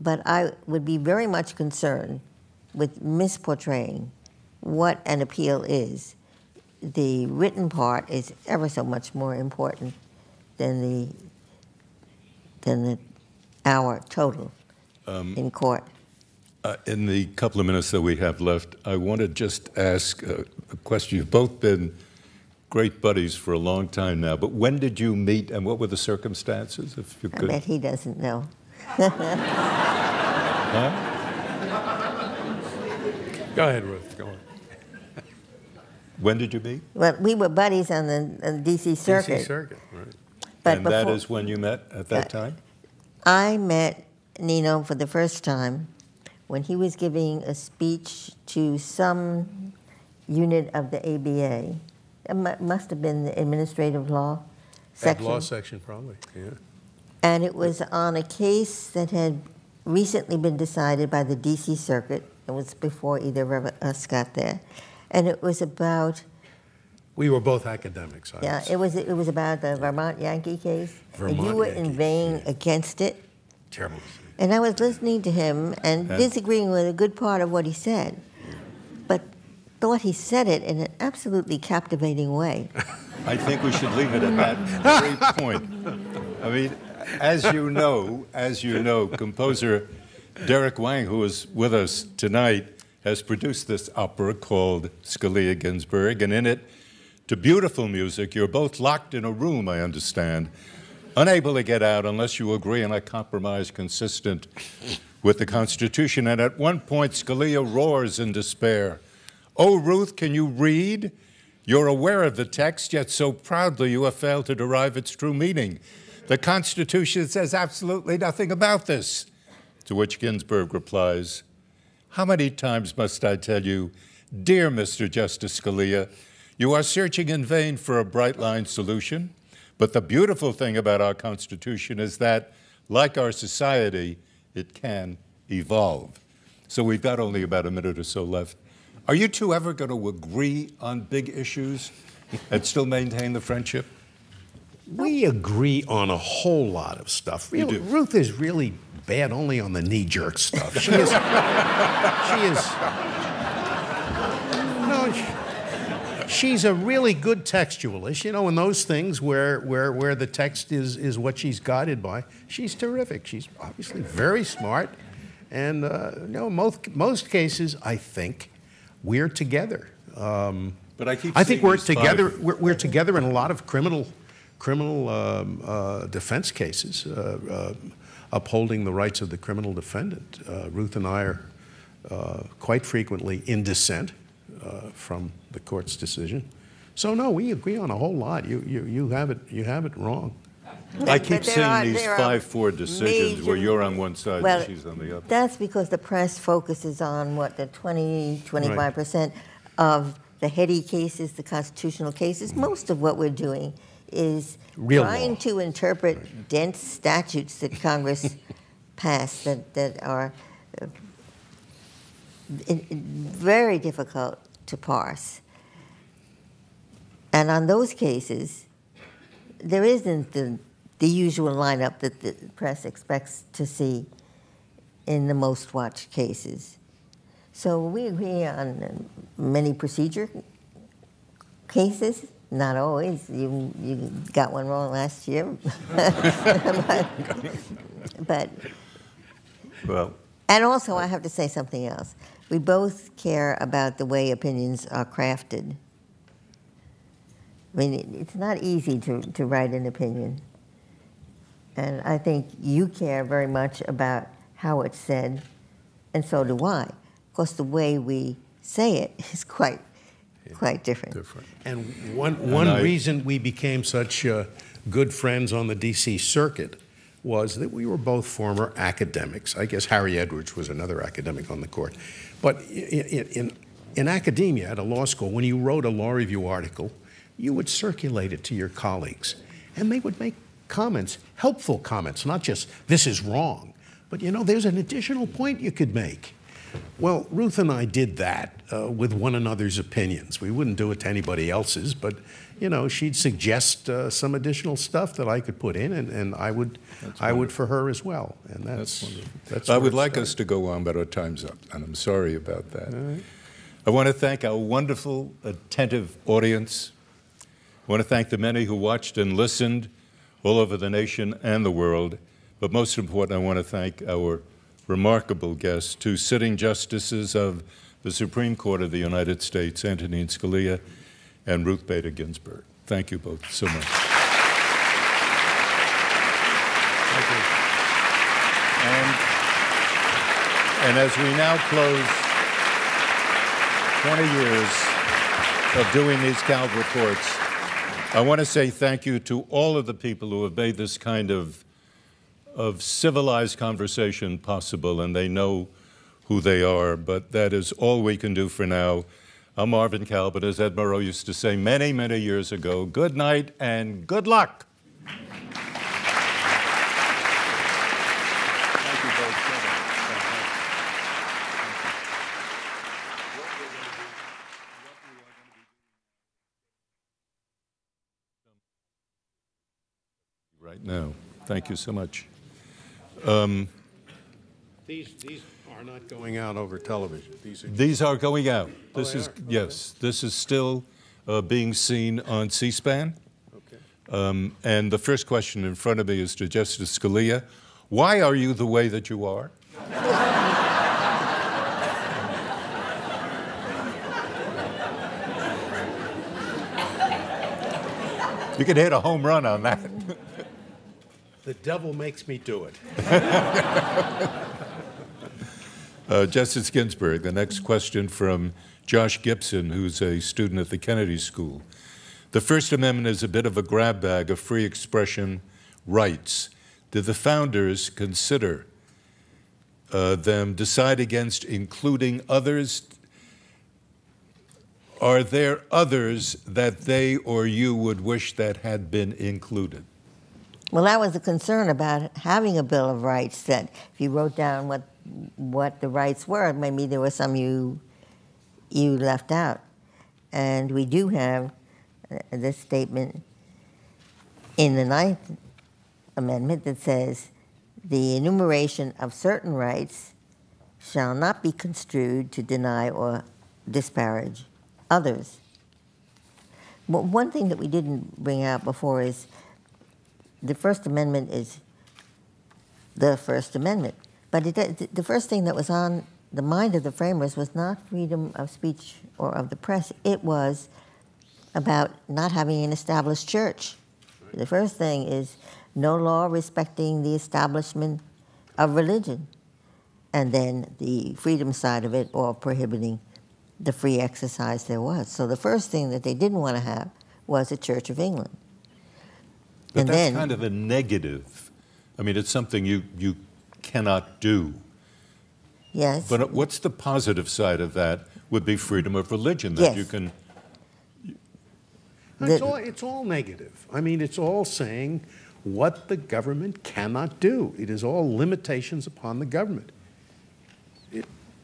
I would be very much concerned with misportraying what an appeal is. The written part is ever so much more important than the hour total in court. In the couple of minutes that we have left, I want to just ask a question. You've both been great buddies for a long time now, but when did you meet and what were the circumstances? If you could. I bet he doesn't know. Huh? Go ahead, Ruth. Go on. When did you meet? Well, we were buddies on the D.C. Circuit. D.C. Circuit, right. But and that is when you met at that time? I met Nino for the first time when he was giving a speech to some unit of the ABA. It must have been the administrative law section. Law section, probably, yeah. And it was on a case that had recently been decided by the D.C. Circuit. It was before either of us got there. And it was about... We were both academics. It was about the Vermont Yankee case. And you were inveighing against it. Terrible. And I was listening to him and disagreeing with a good part of what he said, but thought he said it in an absolutely captivating way. I think we should leave it at that very point. I mean, as you know, composer Derek Wang, who is with us tonight, has produced this opera called Scalia Ginsburg, and in it, to beautiful music, you're both locked in a room, I understand, unable to get out unless you agree on a compromise consistent with the Constitution. And at one point, Scalia roars in despair, "Oh, Ruth, can you read? You're aware of the text, yet so proudly you have failed to derive its true meaning. The Constitution says absolutely nothing about this." To which Ginsburg replies, "How many times must I tell you, dear Mr. Justice Scalia, you are searching in vain for a bright-line solution? But the beautiful thing about our Constitution is that, like our society, it can evolve." So we've got only about a minute or so left. Are you two ever going to agree on big issues and still maintain the friendship? We agree on a whole lot of stuff. You do. Ruth is really bad only on the knee-jerk stuff. She's a really good textualist, in those things where the text is what she's guided by. She's terrific. She's obviously very smart, And most cases, I think, we're together. But I think we're together. We're together in a lot of criminal defense cases, upholding the rights of the criminal defendant. Ruth and I are quite frequently in dissent from the court's decision. So no, we agree on a whole lot. You have it wrong. I keep seeing these 5-4 decisions where you're on one side and she's on the other. That's because the press focuses on the 25% of the heady cases, the constitutional cases. Most of what we're doing is trying to interpret dense statutes that Congress passed that are very difficult to parse. And on those cases, there isn't the usual lineup that the press expects to see in the most watched cases. So we agree on many procedure cases, not always. You got one wrong last year. but well. And also, I have to say something else. We both care about the way opinions are crafted. I mean, it's not easy to write an opinion. And I think you care very much about how it's said, and so do I. Of course, the way we say it is quite different. And one reason we became such good friends on the D.C. circuit was that we were both former academics. I guess Harry Edwards was another academic on the court. But in academia, at a law school, when you wrote a law review article, you would circulate it to your colleagues, and they would make comments, helpful comments, not just, this is wrong, but there's an additional point you could make. Well, Ruth and I did that with one another's opinions. We wouldn't do it to anybody else's, but she'd suggest some additional stuff that I could put in, and I would for her as well. And that's wonderful. I would like us to go on, but our time's up, and I'm sorry about that. Right. I want to thank our wonderful, attentive audience. I want to thank the many who watched and listened all over the nation and the world. But most important, I want to thank our remarkable guests, two sitting justices of the Supreme Court of the United States, Antonin Scalia and Ruth Bader Ginsburg. Thank you both so much. Thank you. And as we now close 20 years of doing these Kalb Reports, I want to say thank you to all of the people who have made this kind of civilized conversation possible, and they know who they are, but that is all we can do for now. I'm Marvin Kalb, but as Ed Murrow used to say many, many years ago, good night and good luck. Thank you both. Right now. Thank you so much. These are not going out over television. These are going out. This is yes. This is still being seen on C-SPAN. Okay. And the first question in front of me is to Justice Scalia. Why are you the way that you are? You could hit a home run on that. The devil makes me do it. Justice Ginsburg, the next question from Josh Gibson, who's a student at the Kennedy School. The First Amendment is a bit of a grab bag of free expression rights. Did the founders consider them decide against including others? Are there others that they or you would wish that had been included? Well, that was a concern about having a Bill of Rights, that if you wrote down what the rights were, maybe there were some you left out. And we do have this statement in the 9th Amendment that says, the enumeration of certain rights shall not be construed to deny or disparage others. But one thing that we didn't bring out before is the First Amendment is the First Amendment. But the first thing that was on the mind of the framers was not freedom of speech or of the press. It was about not having an established church. The first thing is no law respecting the establishment of religion, and then the freedom side of it, or prohibiting the free exercise there was. So the first thing that they didn't want to have was a Church of England. But and that's then, kind of a negative. I mean, it's something you cannot do. yes. But what's the positive side of that would be freedom of religion, that Yes. you can... It's all negative. I mean, it's all saying what the government cannot do. It is all limitations upon the government.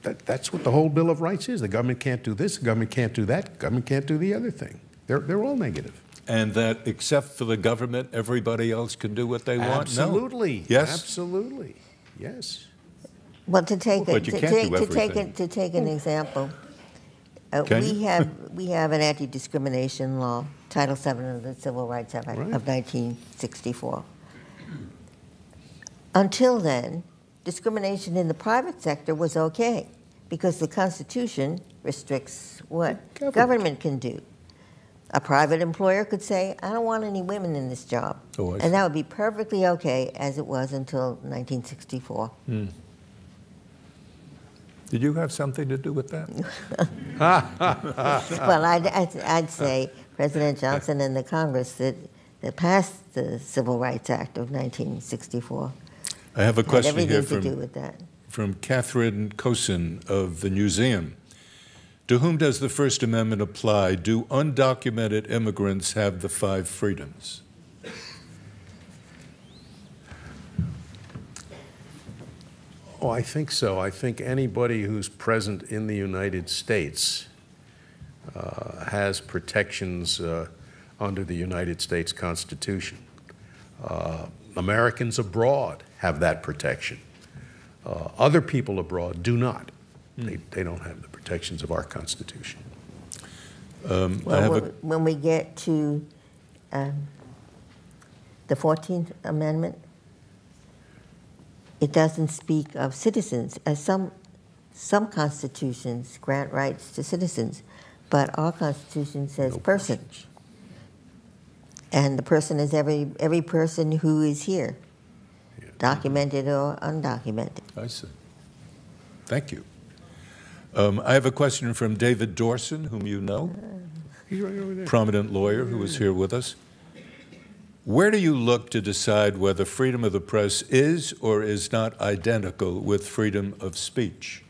That's what the whole Bill of Rights is. The government can't do this, the government can't do that, the government can't do the other thing. They're all negative. And that except for the government, everybody else can do what they want? Absolutely. No. Yes? Absolutely. Yes. Well, to take But you can't do everything. to take an example, Can we have an anti-discrimination law, Title VII of the Civil Rights Act Right. of 1964. Until then, discrimination in the private sector was okay, because the Constitution restricts what government can do. A private employer could say, I don't want any women in this job. Oh, I see. And that would be perfectly okay, as it was until 1964. Did you have something to do with that? Well, I'd say President Johnson and the Congress that passed the Civil Rights Act of 1964 I have a had question here everything to do with that. from Catherine Cosin of the Museum. To whom does the First Amendment apply? Do undocumented immigrants have the 5 freedoms? Oh, I think so. I think anybody who's present in the United States has protections under the United States Constitution. Americans abroad have that protection. Other people abroad do not. They don't have the protections of our Constitution. Well, when we get to the 14th Amendment, it doesn't speak of citizens, as some constitutions grant rights to citizens, but our Constitution says No person. persons. And the person is every person who is here, Yeah. documented or undocumented. I see. Thank you. I have a question from David Dorson, whom you know, He's right over there. prominent lawyer who is here with us. Where do you look to decide whether freedom of the press is or is not identical with freedom of speech?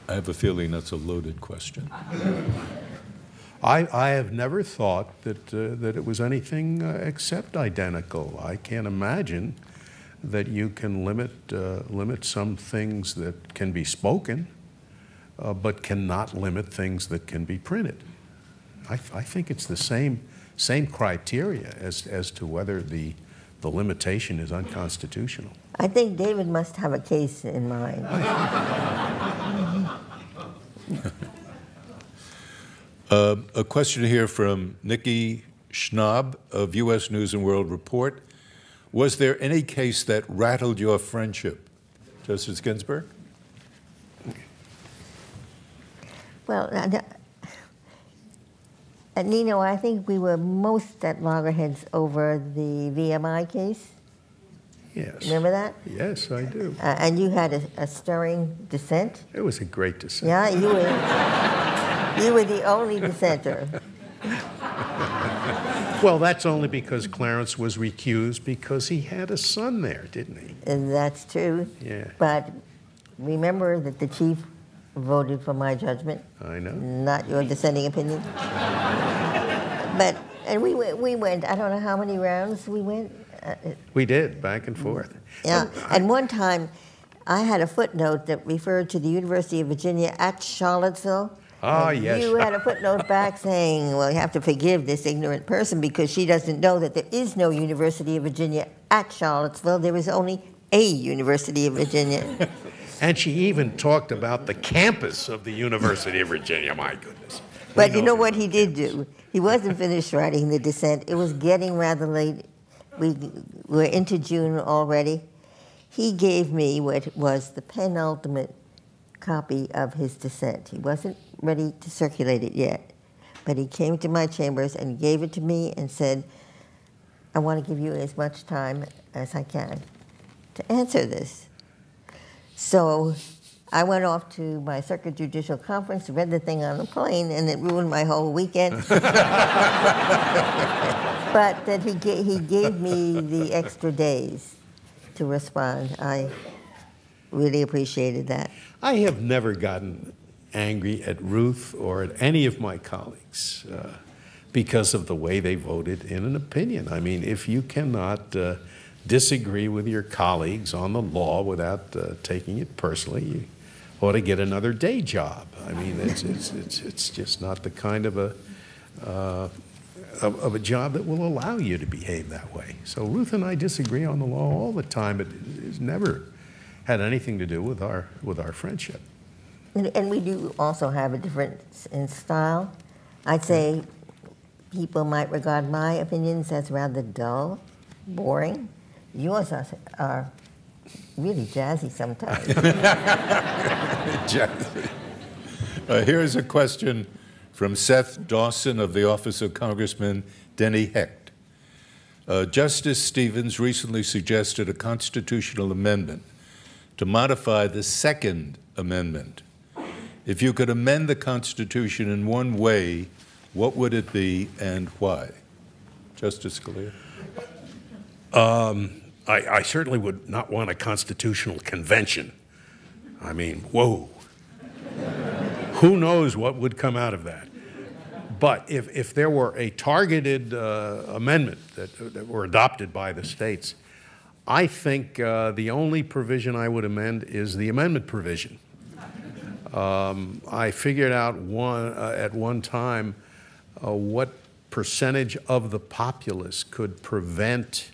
I have a feeling that's a loaded question. I have never thought that it was anything except identical. I can't imagine that you can limit some things that can be spoken, but cannot limit things that can be printed. I think it's the same criteria as to whether the limitation is unconstitutional. I think David must have a case in mind. A question here from Nikki Schnaub of U.S. News and World Report. Was there any case that rattled your friendship? Justice Ginsburg? Well, Nino, I think we were most at loggerheads over the VMI case. Yes. Remember that? Yes, I do. And you had a stirring dissent. It was a great dissent. Yeah, you were the only dissenter. Well, that's only because Clarence was recused because he had a son there, didn't he? And that's true. Yeah. But remember that the chief voted for my judgment. I know. Not your dissenting opinion. And we went, I don't know how many rounds we went. We did, back and forth. Yeah, and one time I had a footnote that referred to the University of Virginia at Charlottesville. Ah, And yes. You had a footnote back saying, well, you have to forgive this ignorant person because she doesn't know that there is no University of Virginia at Charlottesville. There is only a University of Virginia. And she even talked about the campus of the University of Virginia, my goodness. But you know what he did do? He wasn't finished writing the dissent. It was getting rather late, we're into June already. He gave me what was the penultimate copy of his dissent. He wasn't ready to circulate it yet, but he came to my chambers and gave it to me and said, I want to give you as much time as I can to answer this. So I went off to my Circuit Judicial Conference, read the thing on the plane, and it ruined my whole weekend. But that he gave me the extra days to respond. I really appreciated that. I have never gotten angry at Ruth or at any of my colleagues because of the way they voted in an opinion. I mean, if you cannot disagree with your colleagues on the law without taking it personally, you ought to get another day job. I mean, it's just not the kind of a job that will allow you to behave that way. So Ruth and I disagree on the law all the time. It's never had anything to do with our friendship. And we do also have a difference in style. I'd say people might regard my opinions as rather dull, boring. Yours are really jazzy sometimes. Jazzy. Here's a question from Seth Dawson of the Office of Congressman Denny Hecht. Justice Stevens recently suggested a constitutional amendment to modify the Second Amendment. If you could amend the Constitution in one way, what would it be and why? Justice Scalia. I certainly would not want a constitutional convention. I mean, whoa. Who knows what would come out of that? But if there were a targeted amendment that were adopted by the states, I think the only provision I would amend is the amendment provision. I figured out at one time what percentage of the populace could prevent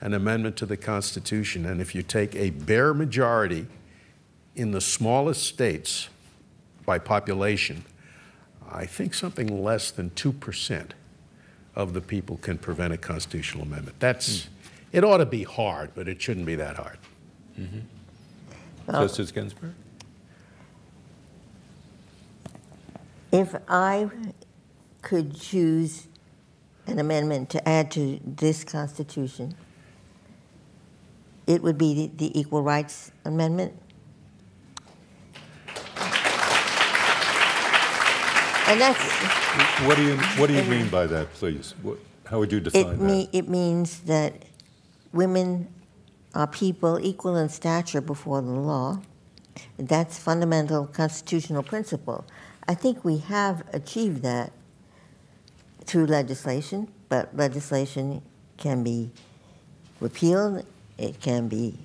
an amendment to the Constitution. And if you take a bare majority in the smallest states by population, I think something less than 2% of the people can prevent a constitutional amendment. It ought to be hard, but it shouldn't be that hard. Mm-hmm. Justice Ginsburg? If I could choose an amendment to add to this Constitution, it would be the Equal Rights Amendment. And that's... What do you mean by that, please? How would you define that? It means that women are people equal in stature before the law. That's fundamental constitutional principle. I think we have achieved that through legislation, but legislation can be repealed, it can be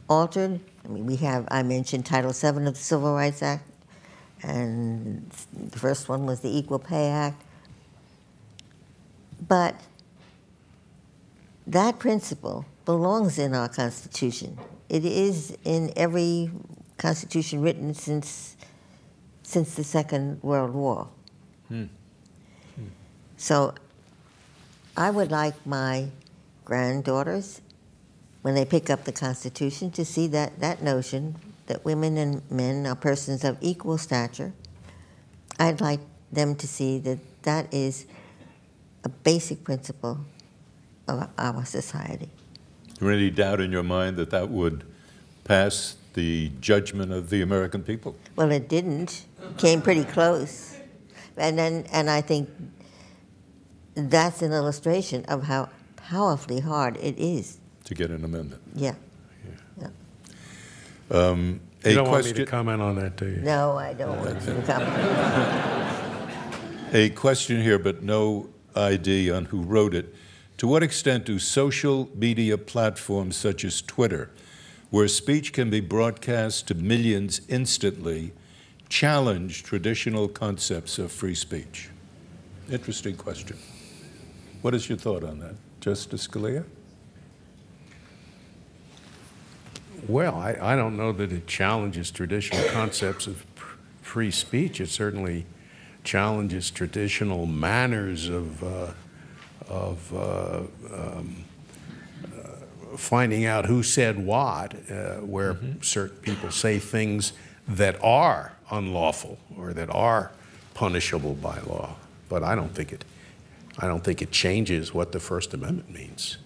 altered. I mean, I mentioned Title VII of the Civil Rights Act, and the first one was the Equal Pay Act. But that principle belongs in our Constitution. It is in every Constitution written since the Second World War. So I would like my granddaughters, when they pick up the Constitution, to see that notion that women and men are persons of equal stature. I'd like them to see that is a basic principle of our society. Is there any doubt in your mind that would pass the judgment of the American people? Well, it didn't. It came pretty close. And I think that's an illustration of how powerfully hard it is to get an amendment. Yeah. You don't want me to comment on that, do you? No, I don't want you to comment. A question here, but no ID on who wrote it. To what extent do social media platforms such as Twitter, where speech can be broadcast to millions instantly, challenge traditional concepts of free speech? Interesting question. What is your thought on that? Justice Scalia? Well, I don't know that it challenges traditional concepts of free speech. It certainly challenges traditional manners of finding out who said what, where certain people say things that are unlawful or that are punishable by law. But I don't think it changes what the First Amendment means.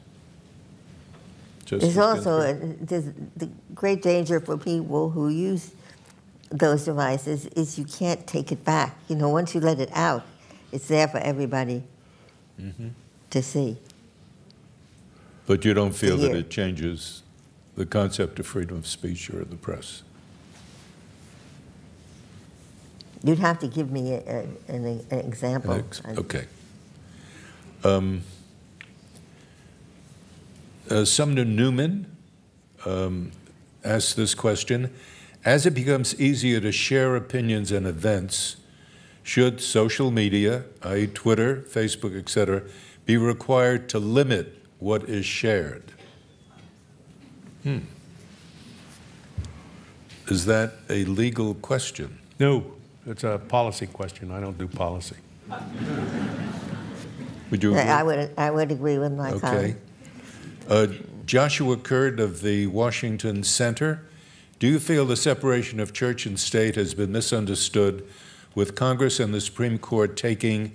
There's also the great danger for people who use those devices is you can't take it back. You know, once you let it out, it's there for everybody to see. But you don't feel that it changes the concept of freedom of speech or the press? You'd have to give me an example. Okay. Sumner Newman asked this question. As it becomes easier to share opinions and events, should social media, i.e. Twitter, Facebook, etc., be required to limit what is shared? Is that a legal question? No, it's a policy question. I don't do policy. Would you agree? I would agree with my colleague. Joshua Curd of the Washington Center, do you feel the separation of church and state has been misunderstood, with Congress and the Supreme Court taking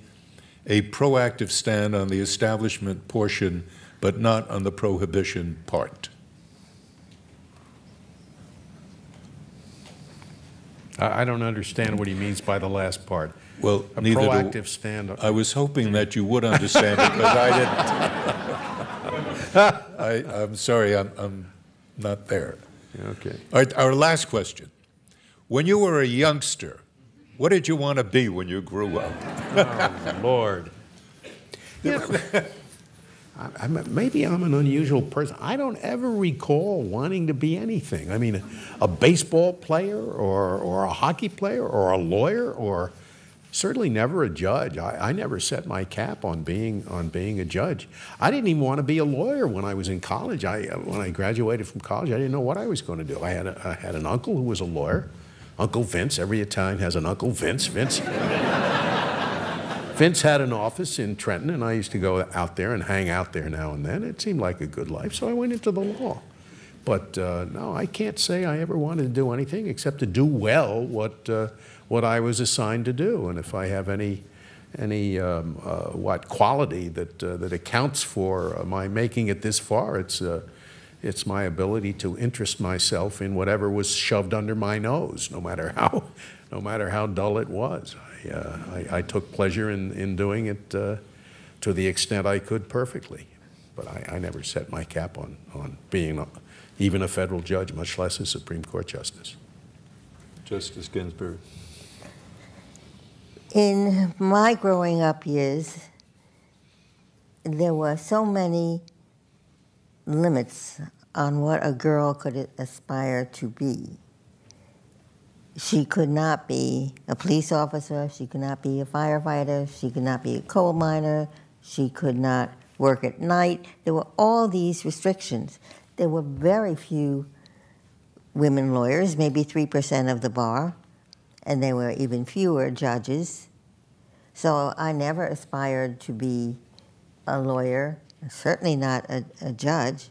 a proactive stand on the establishment portion, but not on the prohibition part? I don't understand what he means by the last part. Well, a proactive stand. I was hoping that you would understand because I didn't. I'm sorry, I'm not there. Okay. All right, our last question. When you were a youngster, what did you want to be when you grew up? Oh, Lord. Maybe I'm an unusual person. I don't ever recall wanting to be anything. I mean, a baseball player or a hockey player or a lawyer or certainly never a judge. I never set my cap on being a judge. I didn't even want to be a lawyer when I was in college. When I graduated from college, I didn't know what I was going to do. I had an uncle who was a lawyer, Uncle Vince. Every Italian has an Uncle Vince. Vince had an office in Trenton, and I used to go out there and hang out there now and then. It seemed like a good life, so I went into the law. But no, I can't say I ever wanted to do anything except to do well what I was assigned to do. And if I have any quality that accounts for my making it this far, it's my ability to interest myself in whatever was shoved under my nose, no matter how dull it was. I took pleasure in doing it to the extent I could perfectly, but I never set my cap on being even a federal judge, much less a Supreme Court justice. Justice Ginsburg. In my growing up years, there were so many limits on what a girl could aspire to be. She could not be a police officer, she could not be a firefighter, she could not be a coal miner, she could not work at night. There were all these restrictions. There were very few women lawyers, maybe 3% of the bar, and there were even fewer judges. So I never aspired to be a lawyer, certainly not a judge,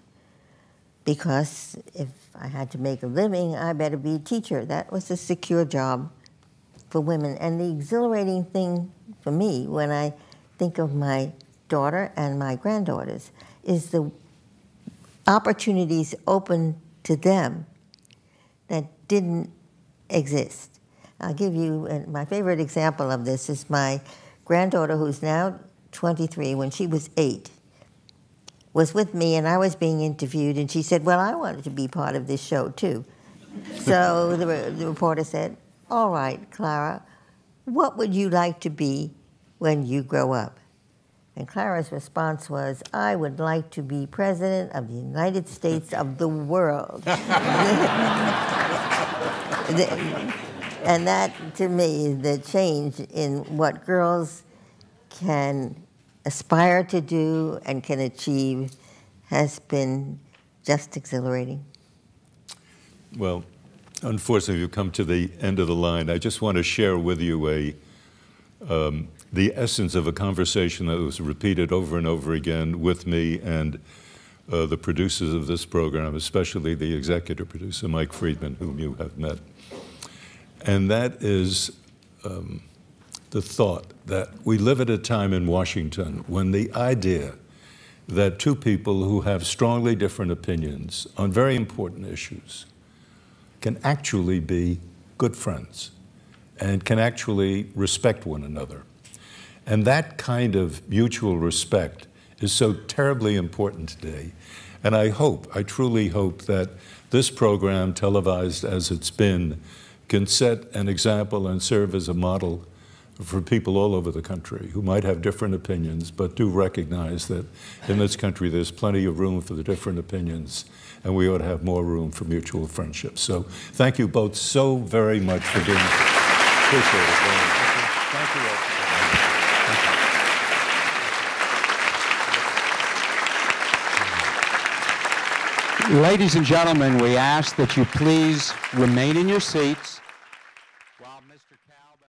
because if I had to make a living, I better be a teacher. That was a secure job for women. And the exhilarating thing for me when I think of my daughter and my granddaughters is the opportunities open to them that didn't exist. I'll give you my favorite example of this is my granddaughter, who's now 23, when she was 8, was with me and I was being interviewed, and she said, well, I wanted to be part of this show too. So the reporter said, all right, Clara, what would you like to be when you grow up? And Clara's response was, I would like to be president of the United States of the world. And that, to me, the change in what girls can aspire to do and can achieve has been just exhilarating. Well, unfortunately, we've come to the end of the line. I just want to share with you the essence of a conversation that was repeated over and over again with me and the producers of this program, especially the executive producer, Mike Friedman, whom you have met. And that is the thought that we live at a time in Washington when the idea that two people who have strongly different opinions on very important issues can actually be good friends and can actually respect one another. And that kind of mutual respect is so terribly important today. And I truly hope that this program, televised as it's been, can set an example and serve as a model for people all over the country who might have different opinions, but do recognize that in this country there's plenty of room for the different opinions, and we ought to have more room for mutual friendship. So thank you both so very much for doing this. Appreciate it. Thank you all. Ladies and gentlemen, we ask that you please remain in your seats.